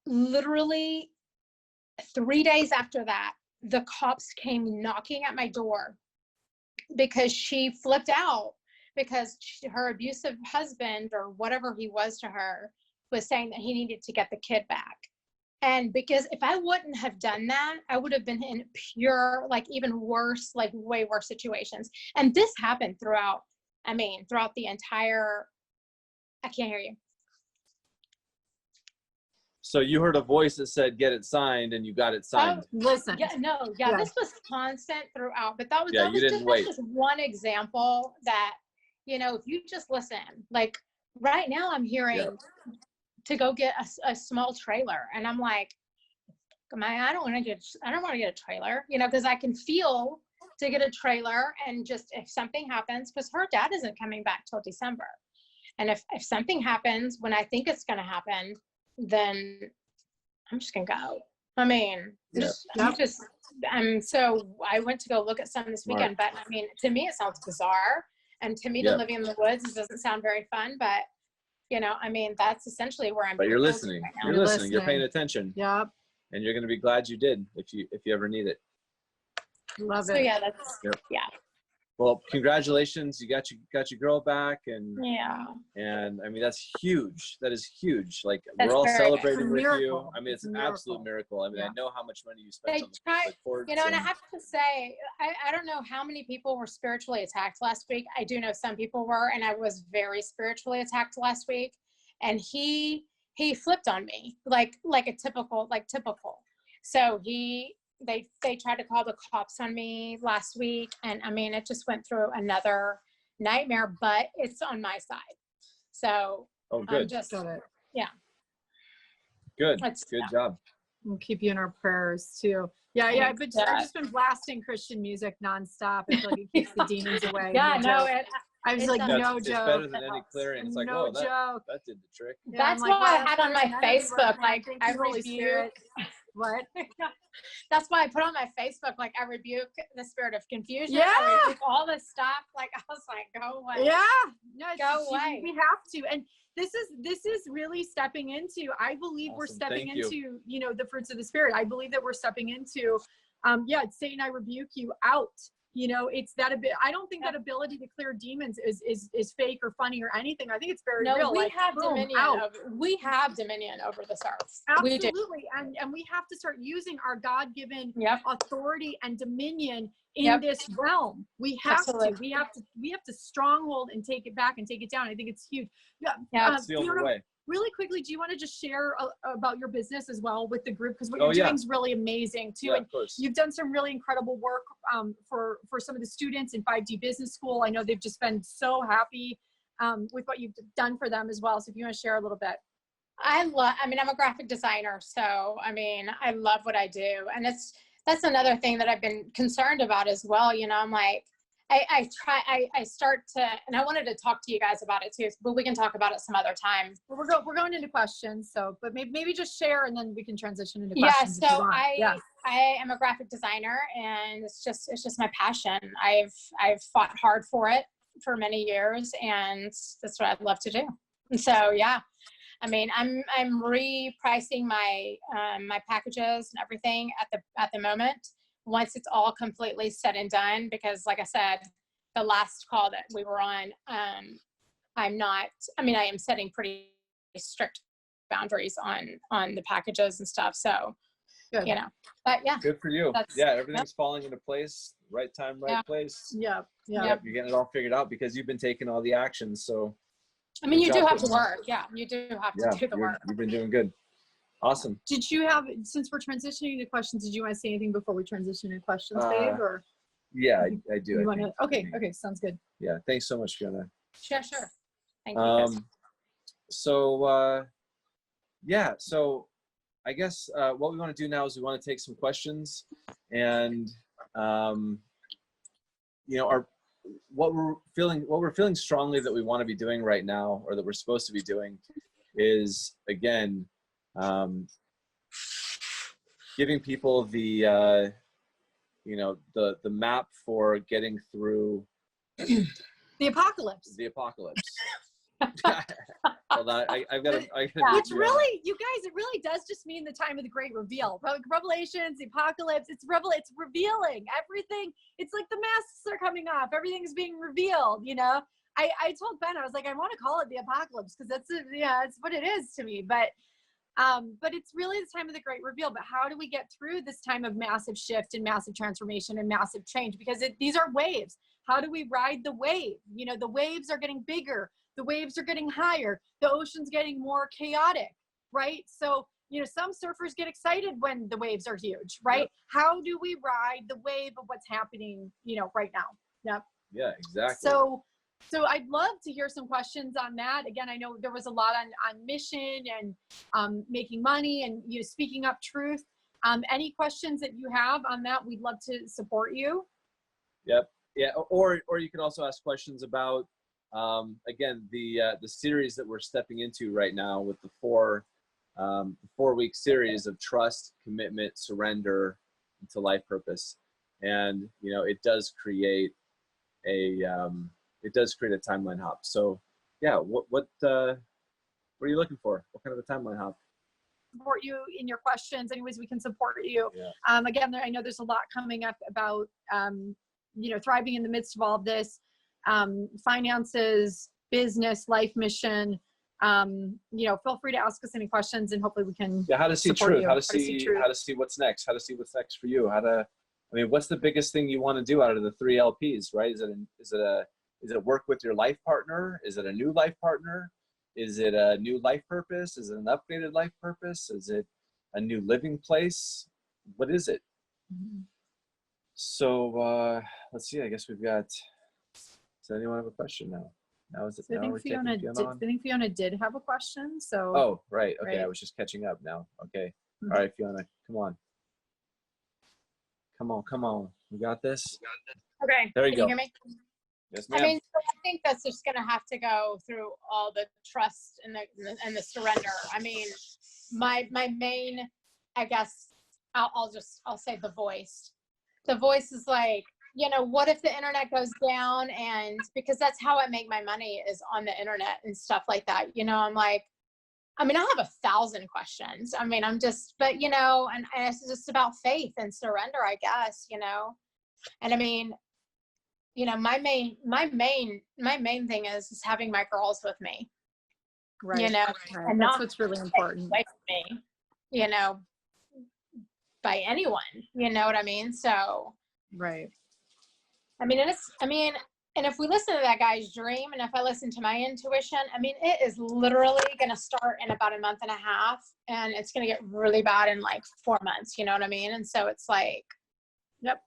literally 3 days after that, the cops came knocking at my door because she flipped out because her abusive husband, or whatever he was to her, was saying that he needed to get the kid back. And because if I wouldn't have done that, I would have been in pure, like even worse, like way worse situations. And this happened throughout the entire, I can't hear you. So you heard a voice that said, get it signed, and you got it signed. listen. Yeah, this was constant throughout, but that was just one example that, if you just listen, like right now I'm hearing to go get a small trailer, and I'm like, I don't want to get a trailer, because I can feel to get a trailer, and just if something happens, because her dad isn't coming back till December. And if something happens when I think it's going to happen, then I'm just going to go. I mean, so I went to go look at some this weekend, but I mean, to me, it sounds bizarre. And to me, to living in the woods doesn't sound very fun, but I mean, that's essentially where I'm. But you're listening. Right, you're listening. You're paying attention. Yep. And you're going to be glad you did if you ever need it. Love it. So yeah, that's Well, congratulations. You got your girl back, and and I mean, that's huge. That is huge. Like That's we're all very celebrating with miracle. you. I mean, it's an absolute miracle. I mean, I know how much money you spent on the courts. and I have to say, I don't know how many people were spiritually attacked last week. I do know some people were, and I was very spiritually attacked last week. And he flipped on me like typical. So they tried to call the cops on me last week, and I mean, it just went through another nightmare, but it's on my side. So Oh, I'm good. just, Got it. yeah. Good. It's- Good job. We'll keep you in our prayers too. Yeah, yeah. I've just been blasting Christian music nonstop. I feel like it keeps the demons away. Yeah, No no, joke. I was it like, does. no It's joke. better than That any helps. clearing. It's like, No whoa, joke. that did the trick. Yeah, That's I'm like, why I wow, had on my Spirit, none of you Facebook, are like, Thank I you, Holy rebuke. Spirit. What? That's why I put on my Facebook, like, I rebuke the spirit of confusion. Yeah. I rebuke all this stuff. Like, I was like, go away. Yeah. No, it's Go just- away. we have to. And this is really stepping into, I believe we're Awesome. stepping Thank you. into, you know, the fruits of the Spirit. I believe that we're stepping into, Satan, I rebuke you out. You know, it's that a bit. I don't think that ability to clear demons is fake or funny or anything. I think it's very No, real. we like, have boom, dominion out. we have dominion over this earth. We do. Absolutely. And we have to start using our God-given Yep. authority and dominion in Yep. this realm. We have Absolutely. to. We have to stronghold and take it back and take it down. I think it's huge. Yeah. That's the only Fiona, way. really quickly, do you want to just share about your business as well with the group? Because what Oh, you're yeah. doing is really amazing too. Yeah, And of course. you've done some really incredible work for some of the students in 5D Business School. I know they've just been so happy with what you've done for them as well. So if you want to share a little bit. I'm a graphic designer, so I mean, I love what I do. And that's another thing that I've been concerned about as well. You know, I'm like, I start to, and I wanted to talk to you guys about it too, but we can talk about it some other time. Well, we're going into questions, so but maybe just share and then we can transition into Yeah, questions. if you so want. I am a graphic designer, and it's just my passion. I've fought hard for it for many years, and that's what I'd love to do. And so yeah, I mean, I'm repricing my my packages and everything at the moment. Once it's all completely said and done, because like I said, the last call that we were on, I am setting pretty strict boundaries on the packages and stuff. So, Good. you know, but yeah. Good for you. That's- Yeah, everything's falling into place. Right time, right Yeah. place. Yeah. Yep, you're getting it all figured out because you've been taking all the actions. So I mean, you Good do job, have to Kristen. work. Yeah, you do have to do the work. you've been doing good. Awesome. Did you have, since we're transitioning to questions, did you want to say anything before we transition to questions, babe? Or Yeah, I do. you I want think. to? Okay, sounds good. Yeah, thanks so much, Fiona. Sure. Thank you. Guys. So I guess what we want to do now is we want to take some questions, and what we're feeling strongly that we want to be doing right now, or that we're supposed to be doing, is again giving people the map for getting through The apocalypse. the apocalypse. Hold on, I've got to. Which really, you guys, it really does just mean the time of the great reveal. Revelations, the apocalypse, it's revealing everything. It's like the masks are coming off. Everything's being revealed, you know? I told Ben, I was like, I want to call it the apocalypse because that's what it is to me. But it's really the time of the great reveal. But how do we get through this time of massive shift and massive transformation and massive change? Because these are waves. How do we ride the wave? You know, the waves are getting bigger. The waves are getting higher. The ocean's getting more chaotic, right? So, you know, some surfers get excited when the waves are huge, right? Yep. How do we ride the wave of what's happening, you know, right now? Yep. Yeah, exactly. So I'd love to hear some questions on that. Again, I know there was a lot on mission and making money and, you know, speaking up truth. Any questions that you have on that, we'd love to support you. Yep. Yeah. Or you can also ask questions about again the series that we're stepping into right now with the 4-week series of trust, commitment, surrender to life purpose, and you know it does create a timeline hop. So yeah, what are you looking for? What kind of a timeline hop? Support you in your questions. Anyways, we can support you. Yeah. Again, I know there's a lot coming up about you know, thriving in the midst of all this, finances, business, life mission. You know, feel free to ask us any questions, and hopefully we can. Yeah, how to see support truth, you. how to see what's next, how to see what's next for you, what's the biggest thing you want to do out of the 3 LPs, right? Is it work with your life partner? Is it a new life partner? Is it a new life purpose? Is it an upgraded life purpose? Is it a new living place? what is it? So let's see. I guess we've got. Does anyone have a question now? Now is it? So I Now think we're taking Fiona on? I think Fiona did have a question. So. Oh, right. Okay, Right. I was just catching up now. Okay. Mhm. All right, Fiona, come on. Come on. We got this. Okay. There you Can go. you hear me? Yes, I ma'am. mean, so I think that's just going to have to go through all the trust and the surrender. I mean, my main, I guess, I'll say the voice. The voice is like, you know, what if the internet goes down? And because that's how I make my money is on the internet and stuff like that. You know, I'm like, I mean, I have 1,000 questions. I mean, but you know, and it's just about faith and surrender, I guess, you know. And I mean, you know, my main thing is having my girls with me, Right. you know, Right. and That's not what's really taken important. away from me, you know, by anyone, you know what I mean? So, Right. I mean, and if we listen to that guy's dream, and if I listen to my intuition, I mean, it is literally going to start in about a month and a half, and it's going to get really bad in like 4 months, you know what I mean? And so it's like, Yep.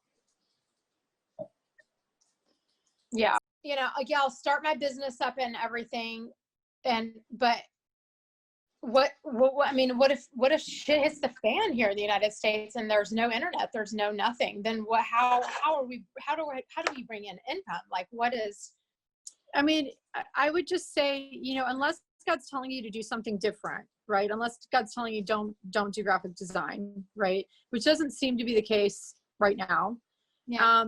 yeah, you know, like, yeah, I'll start my business up and everything, but I mean, what if shit hits the fan here in the United States and there's no internet, there's no nothing? Then what? How do we bring in income? Like, what is? I mean, I would just say, you know, unless God's telling you to do something different, right? Unless God's telling you don't do graphic design, right? Which doesn't seem to be the case right now. Yeah.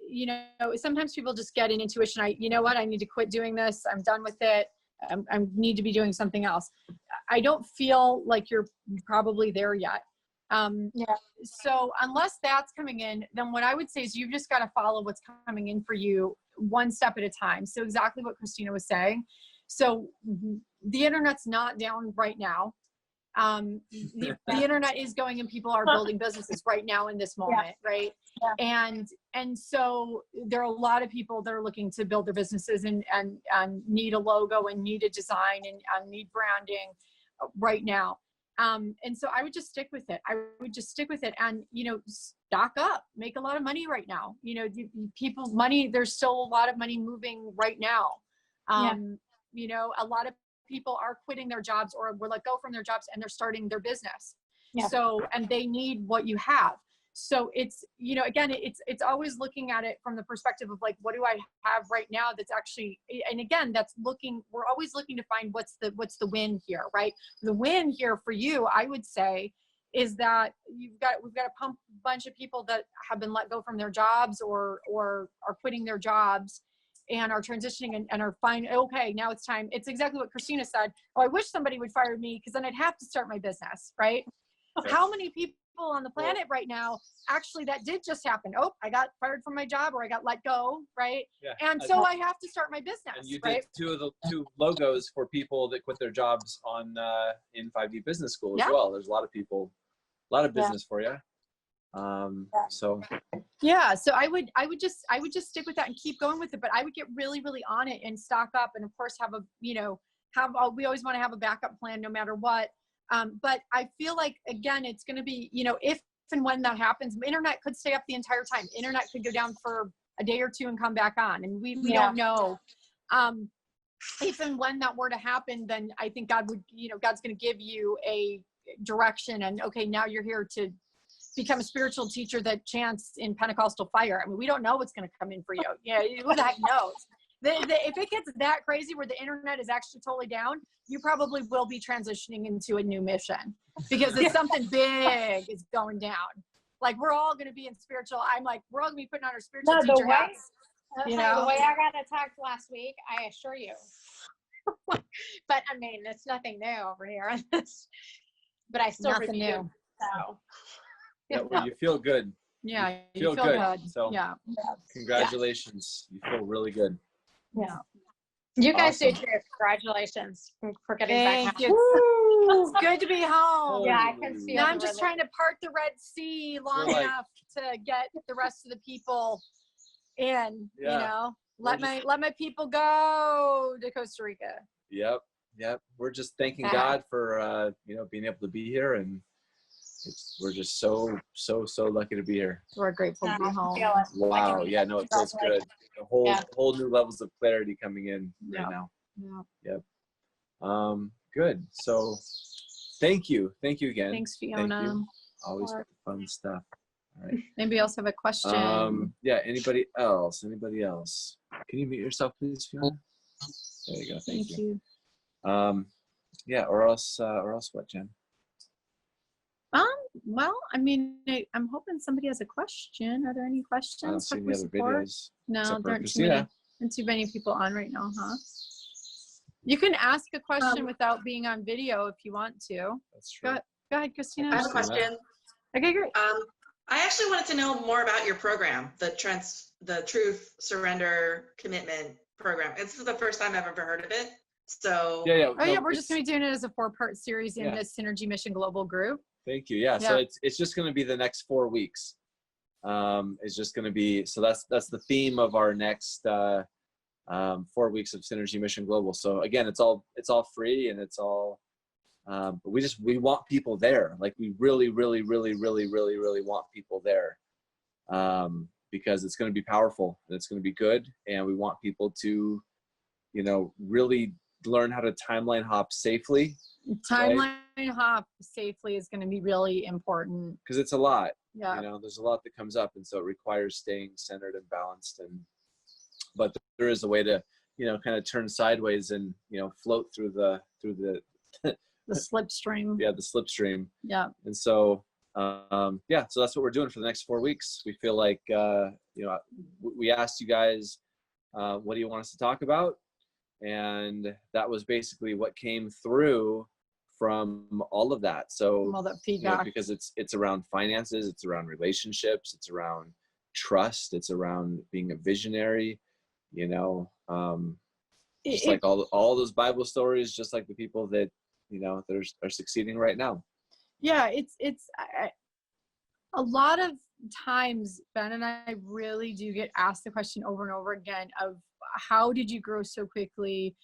You know, sometimes people just get an intuition. You know what? I need to quit doing this. I'm done with it. I need to be doing something else. I don't feel like you're probably there yet. Yeah. So unless that's coming in, then what I would say is you've just got to follow what's coming in for you one step at a time. So exactly what Christina was saying. So the internet's not down right now. The internet is going and people are building businesses right now in this moment, right? Yeah. And so there are a lot of people that are looking to build their businesses and need a logo and need a design and need branding right now. And so I would just stick with it. I would just stick with it and, you know, stock up, make a lot of money right now. You know, there's still a lot of money moving right now. You know, a lot of people are quitting their jobs or were let go from their jobs and they're starting their business. Yeah. So, and they need what you have. So it's, you know, again, it's always looking at it from the perspective of like, what do I have right now that's actually, and again, we're always looking to find what's the win here, right? The win here for you, I would say, is that we've got to pump a bunch of people that have been let go from their jobs or are quitting their jobs and are transitioning and are fine. Okay, now it's time. It's exactly what Christina said. Oh, I wish somebody would fire me because then I'd have to start my business, right? How many people on the planet right now actually that did just happen? Oh, I got fired from my job or I got let go, right? Yeah. And so I have to start my business. And you right? did two logos for people that quit their jobs on in 5D Business School as Yeah. well. There's a lot of business for you. So yeah, so I would just stick with that and keep going with it, but I would get really, really on it and stock up and of course we always want to have a backup plan no matter what. But I feel like, again, it's going to be, you know, if and when that happens, internet could stay up the entire time. Internet could go down for a day or two and come back on. And we don't know. If and when that were to happen, then I think God's going to give you a direction and, okay, now you're here to become a spiritual teacher that chants in Pentecostal fire. I mean, we don't know what's going to come in for you. Yeah, who the heck knows? If it gets that crazy where the internet is actually totally down, you probably will be transitioning into a new mission because it's something big is going down. Like we're all going to be in spiritual. I'm like, we're all going to be putting on our spiritual teacher hats. You know, the way I got attacked last week, I assure you. But I mean, it's nothing new over here. But I still Nothing new. So. yeah, well, you feel good. Yeah, you feel good. So yeah. congratulations. You feel really good. Yeah. You guys Awesome. do too. Congratulations for getting Thank back. you. It's good to be home. Yeah, I can feel Now the I'm just trying to part the Red Sea long enough to get the rest of the people in, you know, let my people go to Costa Rica. Yep. We're just thanking God for, being able to be here and we're just so lucky to be here. We're grateful to be home. Feel it. Wow. Yeah, no, it feels good. A whole Yeah. whole new levels of clarity coming in right Yeah. now. Yeah. Good. So thank you again. Thanks, Thank Fiona. you. Always fun stuff. All right. Anybody else have a question? Yeah, anybody else? Can you mute yourself, please, Fiona? There you go. Thank you. Yeah, or else what, Jen? Well, I mean, I'm hoping somebody has a question. Are there any questions? I don't see any other videos. No, except for there aren't too many people on right now, huh? You can ask a question without being on video if you want to. That's true. Go ahead, Christina. I have a question. Okay, great. I actually wanted to know more about your program, the Truth, Surrender, Commitment program. This is the first time I've ever heard of it. So Yeah. Oh, yeah, we're just going to be doing it as a 4-part series in Yeah. the Synergy Mission Global group. Thank you. Yeah. So it's just going to be the next 4 weeks. It's just going to be, so that's the theme of our next 4 weeks of Synergy Mission Global. So again, it's all free, and it's all, but we want people there. Like we really want people there, because it's going to be powerful and it's going to be good. And we want people to, really learn how to timeline hop safely. Timeline hop safely is going to be really important. Because it's a lot. Yeah. There's a lot that comes up, and so it requires staying centered and balanced. But there is a way to, kind of turn sideways and, float through the The slipstream. Yeah, the slipstream. Yeah. And so, so that's what we're doing for the next 4 weeks. We feel like, we asked you guys, what do you want us to talk about? And that was basically what came through from all of that. So All that feedback. because it's around finances, it's around relationships, it's around trust, it's around being a visionary, just like all those Bible stories, just like the people that, that are succeeding right now. Yeah, it's a lot of times Ben and I really do get asked the question over and over again of how did you grow so quickly?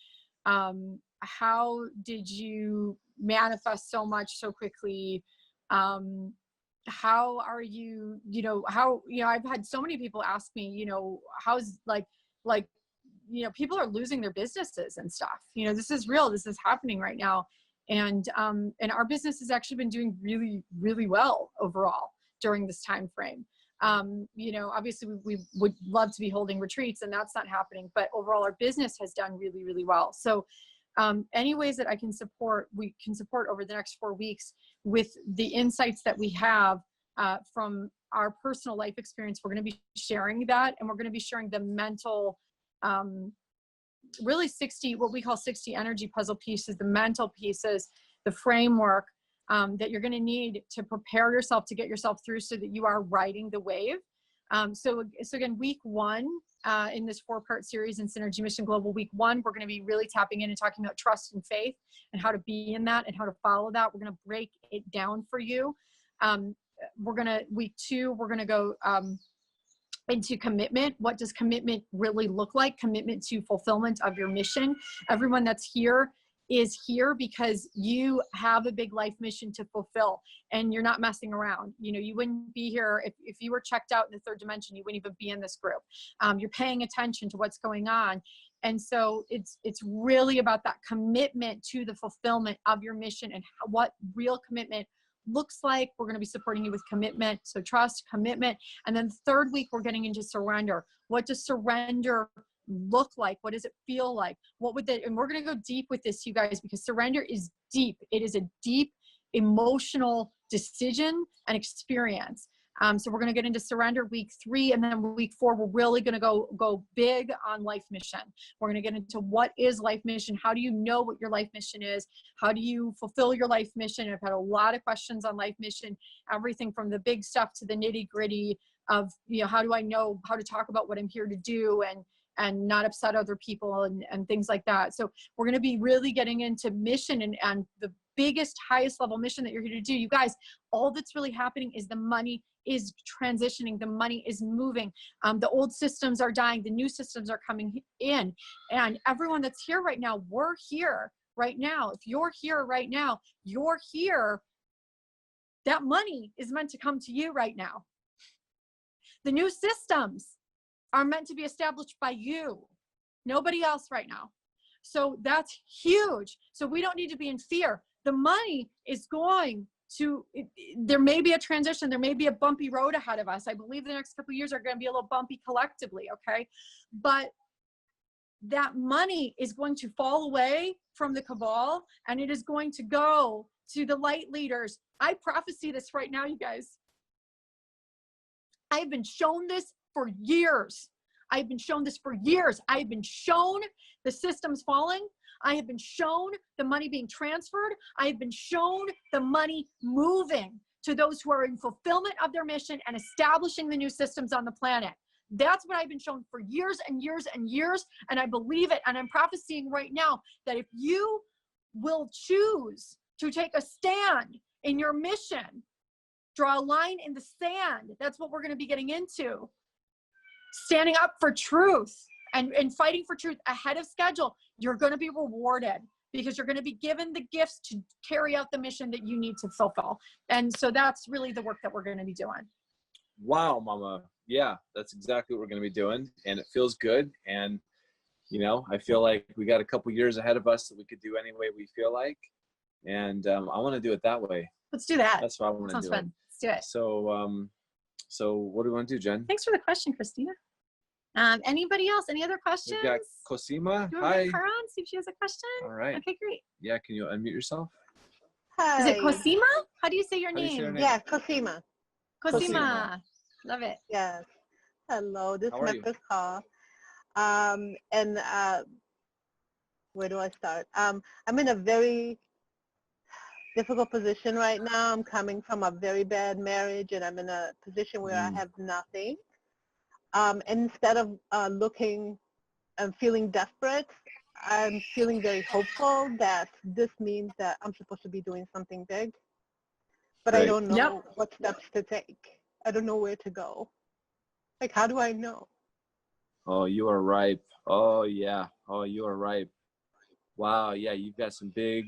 How did you manifest so much so quickly? How are you, I've had so many people ask me, how's like, people are losing their businesses and stuff. This is real. This is happening right now. And our business has actually been doing really, really well overall during this time frame. Obviously we would love to be holding retreats, and that's not happening, but overall our business has done really, really well. So any ways that we can support over the next 4 weeks with the insights that we have from our personal life experience. We're going to be sharing that, and we're going to be sharing the mental, really 60, what we call 60 energy puzzle pieces, the mental pieces, the framework that you're going to need to prepare yourself to get yourself through so that you are riding the wave. So again, week 1 in this 4-part series in Synergy Mission Global, week 1, we're going to be really tapping in and talking about trust and faith and how to be in that and how to follow that. We're going to break it down for you. Week 2, we're going to go into commitment. What does commitment really look like? Commitment to fulfillment of your mission. Everyone that's here is here because you have a big life mission to fulfill, and you're not messing around. You wouldn't be here if you were checked out in the 3rd dimension. You wouldn't even be in this group. You're paying attention to what's going on. And so it's really about that commitment to the fulfillment of your mission and what real commitment looks like. We're going to be supporting you with commitment. So trust, commitment. And then the 3rd week, we're getting into surrender. What does surrender look like? What does it feel like? And we're going to go deep with this, you guys, because surrender is deep. It is a deep emotional decision and experience. So we're going to get into surrender week 3, and then week 4, we're really going to go big on life mission. We're going to get into what is life mission. How do you know what your life mission is? How do you fulfill your life mission? I've had a lot of questions on life mission, everything from the big stuff to the nitty gritty of, how do I know how to talk about what I'm here to do and not upset other people and things like that. So we're going to be really getting into mission and the biggest, highest level mission that you're here to do. You guys, all that's really happening is the money is transitioning. The money is moving. The old systems are dying. The new systems are coming in. And everyone that's here right now, we're here right now. If you're here right now, you're here that money is meant to come to you right now. The new systems are meant to be established by you, nobody else right now. So that's huge. So we don't need to be in fear. The money is going to, there may be a transition, there may be a bumpy road ahead of us. I believe the next couple of years are going to be a little bumpy collectively, okay? But that money is going to fall away from the cabal, and it is going to go to the light leaders. I prophesy this right now, you guys. I have been shown this for years. I've been shown this for years. I've been shown the systems falling. I have been shown the money being transferred. I have been shown the money moving to those who are in fulfillment of their mission and establishing the new systems on the planet. That's what I've been shown for years and years and years, and I believe it. And I'm prophesying right now that if you will choose to take a stand in your mission, draw a line in the sand, that's what we're going to be getting into. Standing up for truth and fighting for truth ahead of schedule, you're going to be rewarded because you're going to be given the gifts to carry out the mission that you need to fulfill. And so that's really the work that we're going to be doing. Wow, Mama. Yeah, that's exactly what we're going to be doing. And it feels good. And, you know, I feel like we got a couple years ahead of us that we could do any way we feel like. And I want to do it that way. Let's do that. That's what I want to do. Sounds fun. Let's do it. So what do we want to do, Jen? Thanks for the question, Christina. Anybody else? Any other questions? We've got Cosima. Do you want to Hi. bring her on, see if she has a question? All right. Okay, great. Yeah, can you unmute yourself? Hi. Is it Cosima? How do you say your How do you say name? your name? Yeah, Cosima. Cosima. Love it. Yes. Hello. This How is are my you? first call. Where do I start? I'm in a very difficult position right now. I'm coming from a very bad marriage, and I'm in a position where I have nothing. And instead of looking and feeling desperate, I'm feeling very hopeful that this means that I'm supposed to be doing something big. But I Great. don't know Yep. what steps to take. I don't know where to go. Like, how do I know? Oh, you are ripe. Oh, yeah. Oh, you are ripe. Wow. Yeah, you've got some big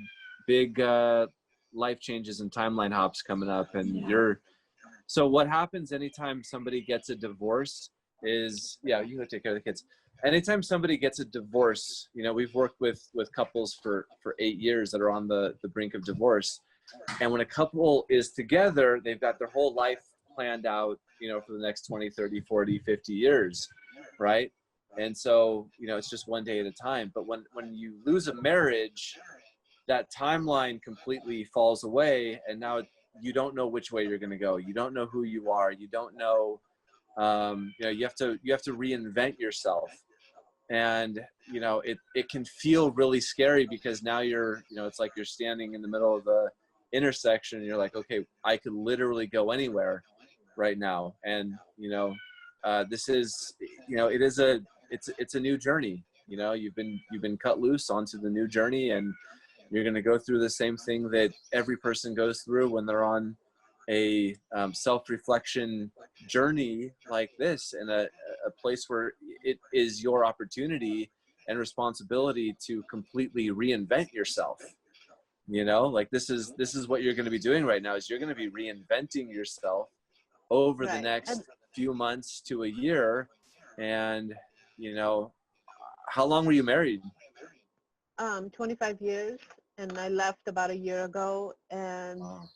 life changes and timeline hops coming up. And so what happens anytime somebody gets a divorce is, yeah, you go take care of the kids. Anytime somebody gets a divorce, you know, we've worked with couples for 8 years that are on the brink of divorce. And when a couple is together, they've got their whole life planned out, you know, for the next 20, 30, 40, 50 years, right? And so, you know, it's just one day at a time. But when you lose a marriage, that timeline completely falls away, and now you don't know which way you're going to go. You don't know who you are. You don't know, you know, you have to reinvent yourself. And, you know, it can feel really scary because now you're, you know, it's like you're standing in the middle of the intersection and you're like, okay, I could literally go anywhere right now. And, you know, this is, you know, it's a new journey. You know, you've been cut loose onto the new journey, and you're going to go through the same thing that every person goes through when they're on a self-reflection journey like this, in a place where it is your opportunity and responsibility to completely reinvent yourself. You know, like this is what you're going to be doing right now, is you're going to be reinventing yourself over the next few months to a year. And, you know, how long were you married? 25 years, and I left about a year ago, and Wow.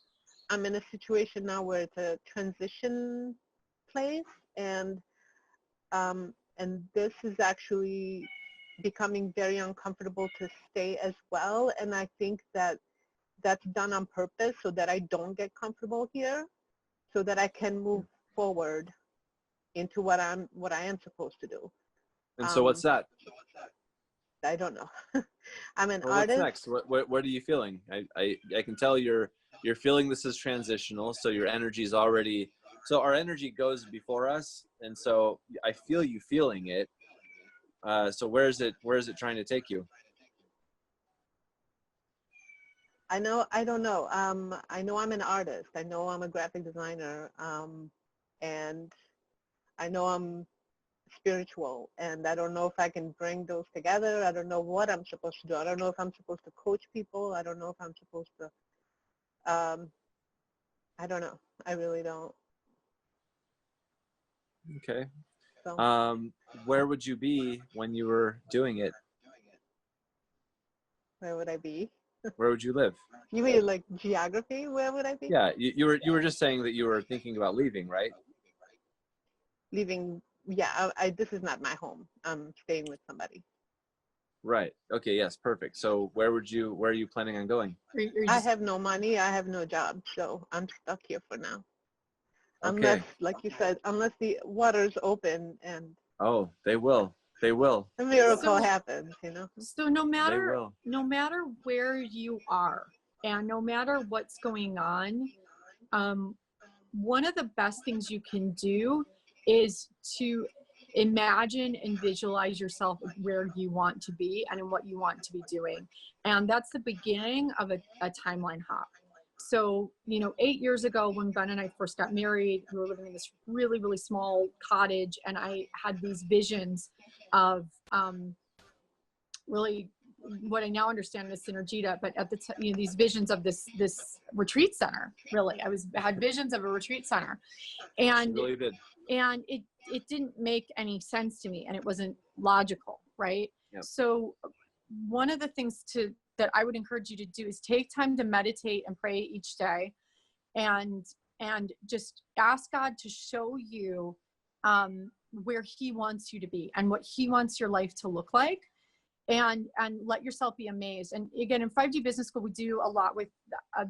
I'm in a situation now where it's a transition place, and this is actually becoming very uncomfortable to stay as well. And I think that that's done on purpose so that I don't get comfortable here, so that I can move forward into what I am supposed to do. And so what's that? I don't know. I'm an Well, artist. what's next? What are you feeling? I can tell you're feeling this is transitional, so your energy is already, so our energy goes before us, and so I feel you feeling it. So where is it trying to take you? I don't know. I know I'm an artist. I know I'm a graphic designer. And I know I'm spiritual, and I don't know if I can bring those together. I don't know what I'm supposed to do. I don't know if I'm supposed to coach people. I don't know if I'm supposed to I don't know. I really don't. Okay. So Where would you be when you were doing it? where would I be? Where would you live? You mean like geography? Where would I be? Yeah, you were just saying that you were thinking about leaving, right? Leaving. Yeah, this is not my home. I'm staying with somebody. Right. Okay. Yes. Perfect. So where are you planning on going? I have no money. I have no job, so I'm stuck here for now. Unless, Okay. like you said, unless the waters open and Oh, they will. They will. a miracle So- happens, you know. So no matter will. where you are and no matter what's going on, one of the best things you can do is to imagine and visualize yourself where you want to be and in what you want to be doing. And that's the beginning of a timeline hop. So, 8 years ago when Ben and I first got married, we were living in this really, really small cottage, and I had these visions of really what I now understand as Synergida, but at the time, these visions of this retreat center. Really, had visions of a retreat center, and Really did. and it didn't make any sense to me, and it wasn't logical, right? Yep. So one of the things that I would encourage you to do is take time to meditate and pray each day, and just ask God to show you where He wants you to be and what He wants your life to look like. And let yourself be amazed. And again, in 5D Business School, we do a lot with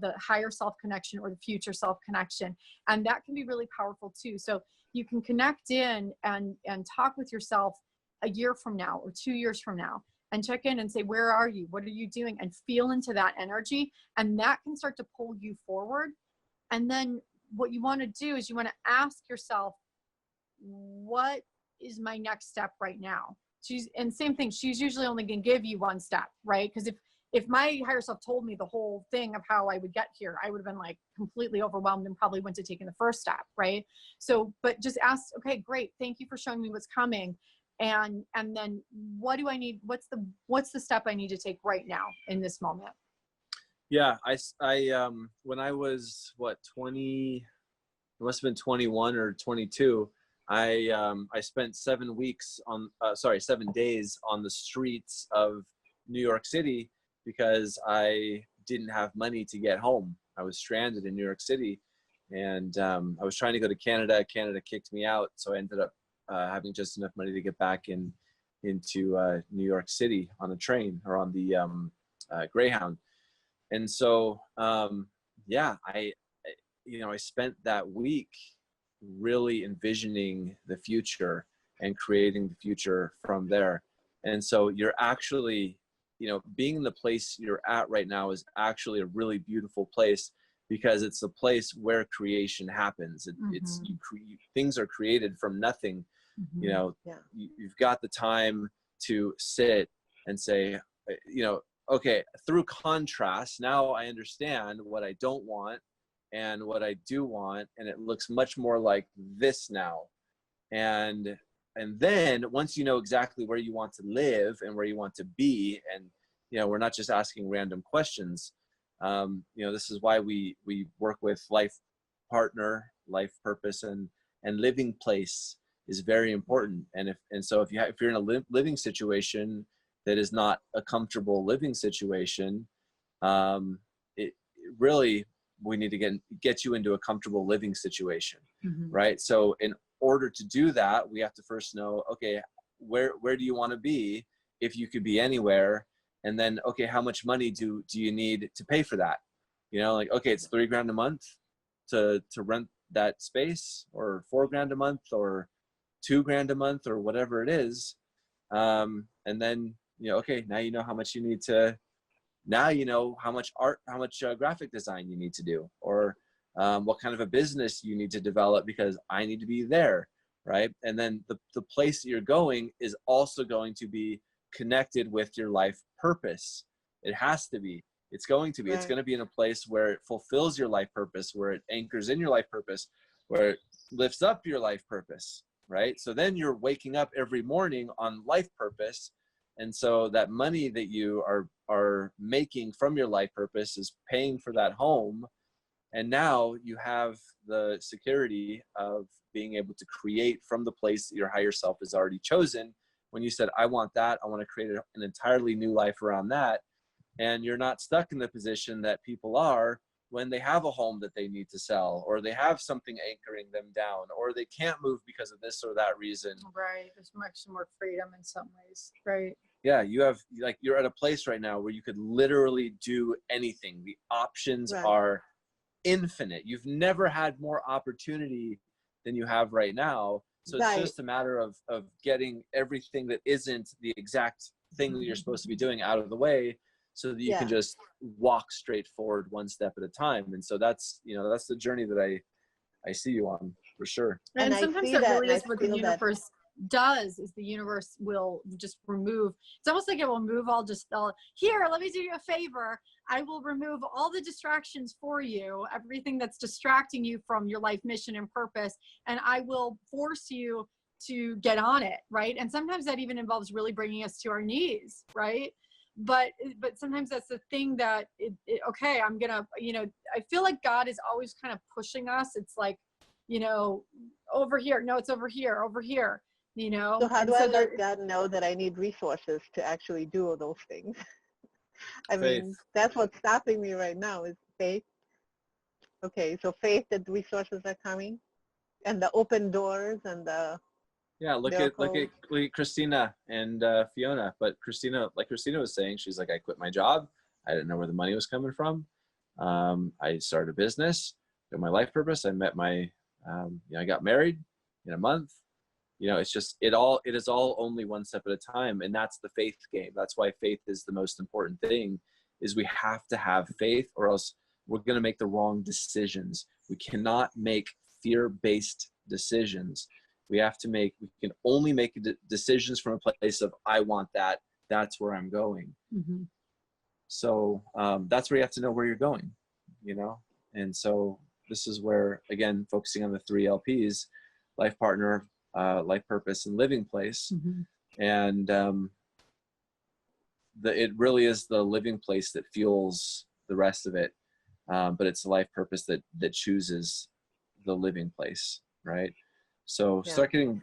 the higher self connection or the future self connection. And that can be really powerful too. So you can connect in and talk with yourself a year from now or 2 years from now and check in and say, where are you? What are you doing? And feel into that energy. And that can start to pull you forward. And then what you want to do is you want to ask yourself, what is my next step right now? And same thing, she's usually only going to give you one step, right? Because if my higher self told me the whole thing of how I would get here, I would have been like completely overwhelmed and probably went to taking the first step, right? So, but just ask, okay, great, thank you for showing me what's coming, and then what do I need? What's the step I need to take right now in this moment? Yeah, I when I was 20, it must have been 21 or 22. I spent 7 days on the streets of New York City because I didn't have money to get home. I was stranded in New York City, and I was trying to go to Canada. Canada kicked me out, so I ended up having just enough money to get back into New York City on a train or on the Greyhound. And so, I spent that week really envisioning the future and creating the future from there. And so you're actually, being in the place you're at right now is actually a really beautiful place because it's a place where creation happens. It's things are created from nothing. You've got the time to sit and say, okay, through contrast, now I understand what I don't want and what I do want, and it looks much more like this now. And then once you know exactly where you want to live and where you want to be, and we're not just asking random questions. This is why we work with life partner, life purpose, and living place is very important. And so if you're in a living situation that is not a comfortable living situation, it really, we need to get you into a comfortable living situation, right? So in order to do that, we have to first know, okay, where do you want to be if you could be anywhere? And then, okay, how much money do you need to pay for that? Okay, it's $3,000 a month to rent that space, or $4,000 a month, or $2,000 a month, or whatever it is. And then, okay, now you know how much you need to. Now you know how much art, how much graphic design you need to do, or what kind of a business you need to develop, because I need to be there, right? And then the place that you're going is also going to be connected with your life purpose. It has to be. It's going to be. Right. It's going to be in a place where it fulfills your life purpose, where it anchors in your life purpose, where it lifts up your life purpose, right? So then you're waking up every morning on life purpose. And so that money that you are making from your life purpose is paying for that home, And now you have the security of being able to create from the place that your higher self has already chosen. When you said, I want that, I want to create an entirely new life around that. And you're not stuck in the position that people are when they have a home that they need to sell, or they have something anchoring them down, or they can't move because of this or that reason. Right. There's much more freedom in some ways. Right. Yeah, you have, like, you're at a place right now where you could literally do anything. The options are infinite. You've never had more opportunity than you have right now. So it's just a matter of getting everything that isn't the exact thing that you're supposed to be doing out of the way, so that you can just walk straight forward one step at a time. And so that's, you know, that's the journey that I see you on, for sure. And I sometimes see that that, really and is I what the feel that. universe does, is the universe will just remove. It's almost like it will move here, let me do you a favor. I will remove all the distractions for you, everything that's distracting you from your life mission and purpose, and I will force you to get on it, right? And sometimes that even involves really bringing us to our knees, right? But sometimes that's the thing that okay, I'm gonna, you know, I feel like God is always kind of pushing us. It's like, you know, over here, no, it's over here, you know. So how do I let God know that I need resources to actually do all those things? I mean, that's what's stopping me right now is faith. Okay, so faith that resources are coming, and the open doors and the look at Christina and Fiona. But Christina, like Christina was saying, she's like, I quit my job. I didn't know where the money was coming from. I started a business, got my life purpose. I met my, I got married in a month. You know, it's just, it is all only one step at a time. And that's the faith game. That's why faith is the most important thing, is we have to have faith, or else we're going to make the wrong decisions. We cannot make fear-based decisions. We can only make decisions from a place of, I want that. That's where I'm going. Mm-hmm. So that's where you have to know where you're going, you know? And so this is where, again, focusing on the 3 LPs, life partner, life purpose, and living place. Mm-hmm. And it really is the living place that fuels the rest of it. But it's the life purpose that chooses the living place, right? So start getting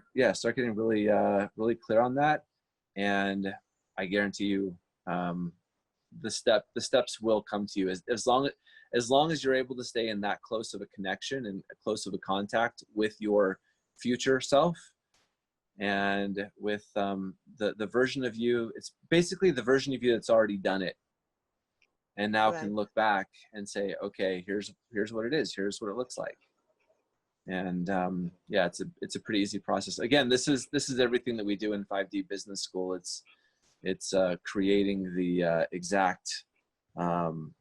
really really clear on that, and I guarantee you the steps will come to you as long as you're able to stay in that close of a connection and close of a contact with your future self, and with the version of you. It's basically the version of you that's already done it, and now can look back and say, okay, here's what it is, here's what it looks like. And it's a pretty easy process. Again, this is everything that we do in 5D Business School. It's creating the exact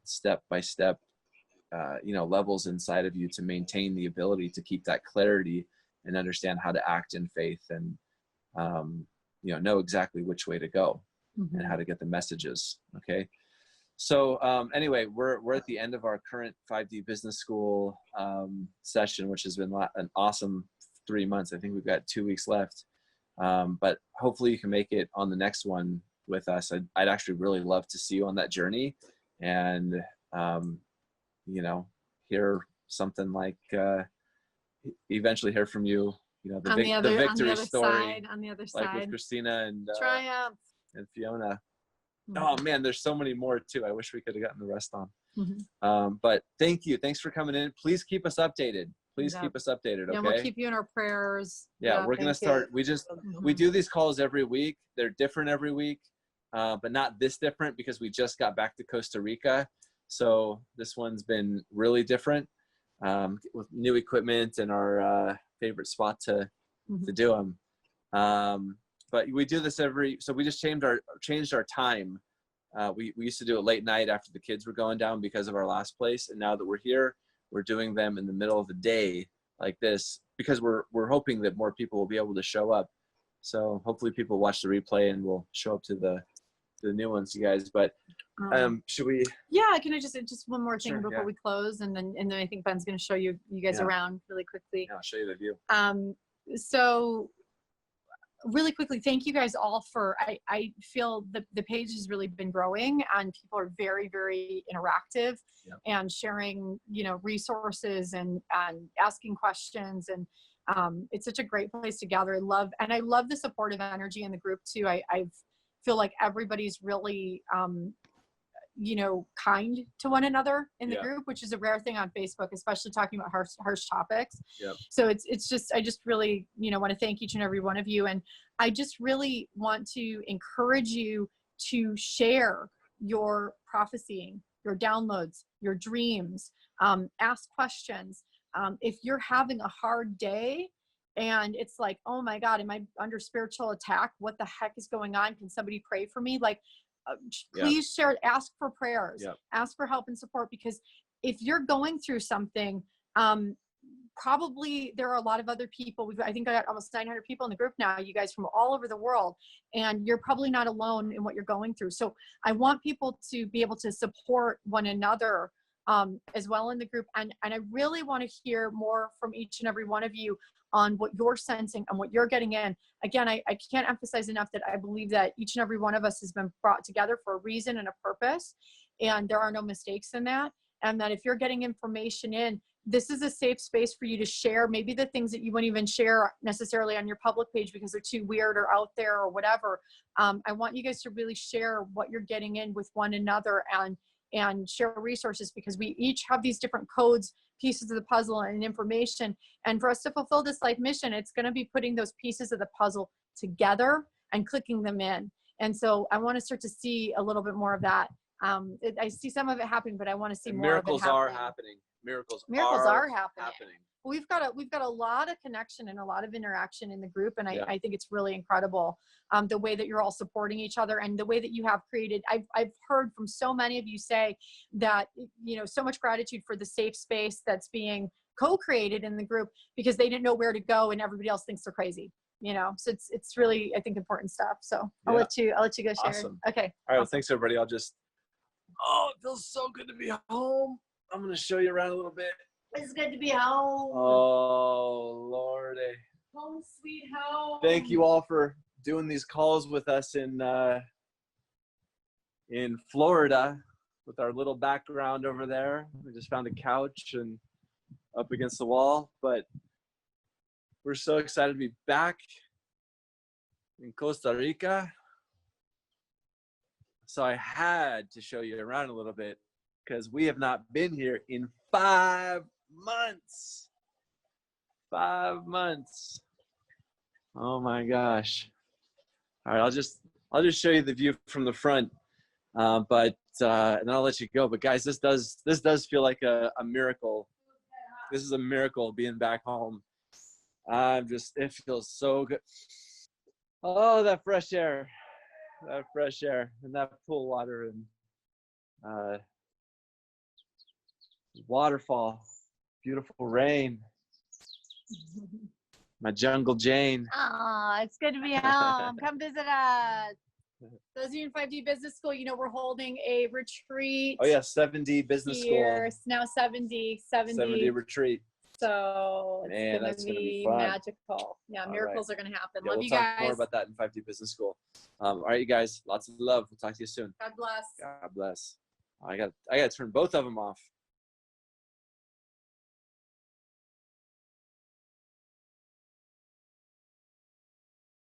step-by-step levels inside of you to maintain the ability to keep that clarity and understand how to act in faith, and know exactly which way to go, mm-hmm. and how to get the messages. Okay. So anyway, we're at the end of our current 5D Business School session, which has been an awesome 3 months. I think we've got 2 weeks left, but hopefully you can make it on the next one with us. I'd actually really love to see you on that journey, and hear something like eventually hear from you. The victory story on the other side, like with Christina and triumph and Fiona. Mm-hmm. Oh man, there's so many more too. I wish we could have gotten the rest on. Mm-hmm. But thank you. Thanks for coming in. Please keep us updated. Keep us updated. Okay. Yeah, we'll keep you in our prayers. Yeah, we're gonna start. We do these calls every week. They're different every week, but not this different because we just got back to Costa Rica. So this one's been really different, with new equipment and our favorite spot to do them. But we do this so we just changed our time. We used to do it late night after the kids were going down because of our last place. And now that we're here, we're doing them in the middle of the day like this, because we're hoping that more people will be able to show up. So hopefully people watch the replay and will show up to the new ones, you guys. But should we? Yeah, can I just one more thing before we close, and then I think Ben's going to show you guys around really quickly. Yeah, I'll show you the view. So really quickly, thank you guys all for, I feel the page has really been growing and people are very, very interactive and sharing, you know, resources and asking questions. And it's such a great place to gather. I love the supportive energy in the group too. I feel like everybody's really, you know, kind to one another in the group, which is a rare thing on Facebook, especially talking about harsh topics. So it's just, I just really, you know, want to thank each and every one of you. And I just really want to encourage you to share your prophesying, your downloads, your dreams, ask questions. If you're having a hard day and it's like, oh my God, am I under spiritual attack? What the heck is going on? Can somebody pray for me? Like, please share, ask for prayers, ask for help and support, because if you're going through something, probably there are a lot of other people. I think I got almost 900 people in the group now, you guys from all over the world, and you're probably not alone in what you're going through. So I want people to be able to support one another as well in the group. And I really want to hear more from each and every one of you on what you're sensing and what you're getting in. Again, I can't emphasize enough that I believe that each and every one of us has been brought together for a reason and a purpose, and there are no mistakes in that. And that if you're getting information in, this is a safe space for you to share maybe the things that you wouldn't even share necessarily on your public page because they're too weird or out there or whatever. I want you guys to really share what you're getting in with one another and share resources, because we each have these different codes, pieces of the puzzle and information. And for us to fulfill this life mission, it's going to be putting those pieces of the puzzle together and clicking them in. And so I want to start to see a little bit more of that. I see some of it happening, but I want to see more of it happening. Miracles are happening. Miracles are happening. We've got a lot of connection and a lot of interaction in the group. And I think it's really incredible. The way that you're all supporting each other and the way that you have created. I've heard from so many of you say that, you know, so much gratitude for the safe space that's being co-created in the group because they didn't know where to go and everybody else thinks they're crazy, you know? So it's really, I think, important stuff. So I'll let you go share. Awesome. Okay. All right. Well, thanks everybody. Oh, it feels so good to be home. I'm going to show you around a little bit. It's good to be home. Oh, Lordy. Home sweet home. Thank you all for doing these calls with us in Florida with our little background over there. We just found a couch and up against the wall, but we're so excited to be back in Costa Rica. So I had to show you around a little bit because we have not been here in 5 months. 5 months. Oh my gosh. All right, I'll just show you the view from the front, and then I'll let you go. But guys, this does feel like a miracle. This is a miracle being back home. It feels so good. Oh, that fresh air and that pool water and waterfall, beautiful rain. My Jungle Jane. Oh, it's good to be home. Come visit us. Those of you in 5D Business School, you know, we're holding a retreat. Oh yeah, 7D Business here. School. Now 70 retreat. So Man, it's gonna be gonna be fun. magical. Yeah, miracles are gonna happen. Yeah, Love we'll you talk guys. more about that in 5D Business School. All right, you guys, lots of love. We'll talk to you soon. God bless. God bless. I got to turn both of them off.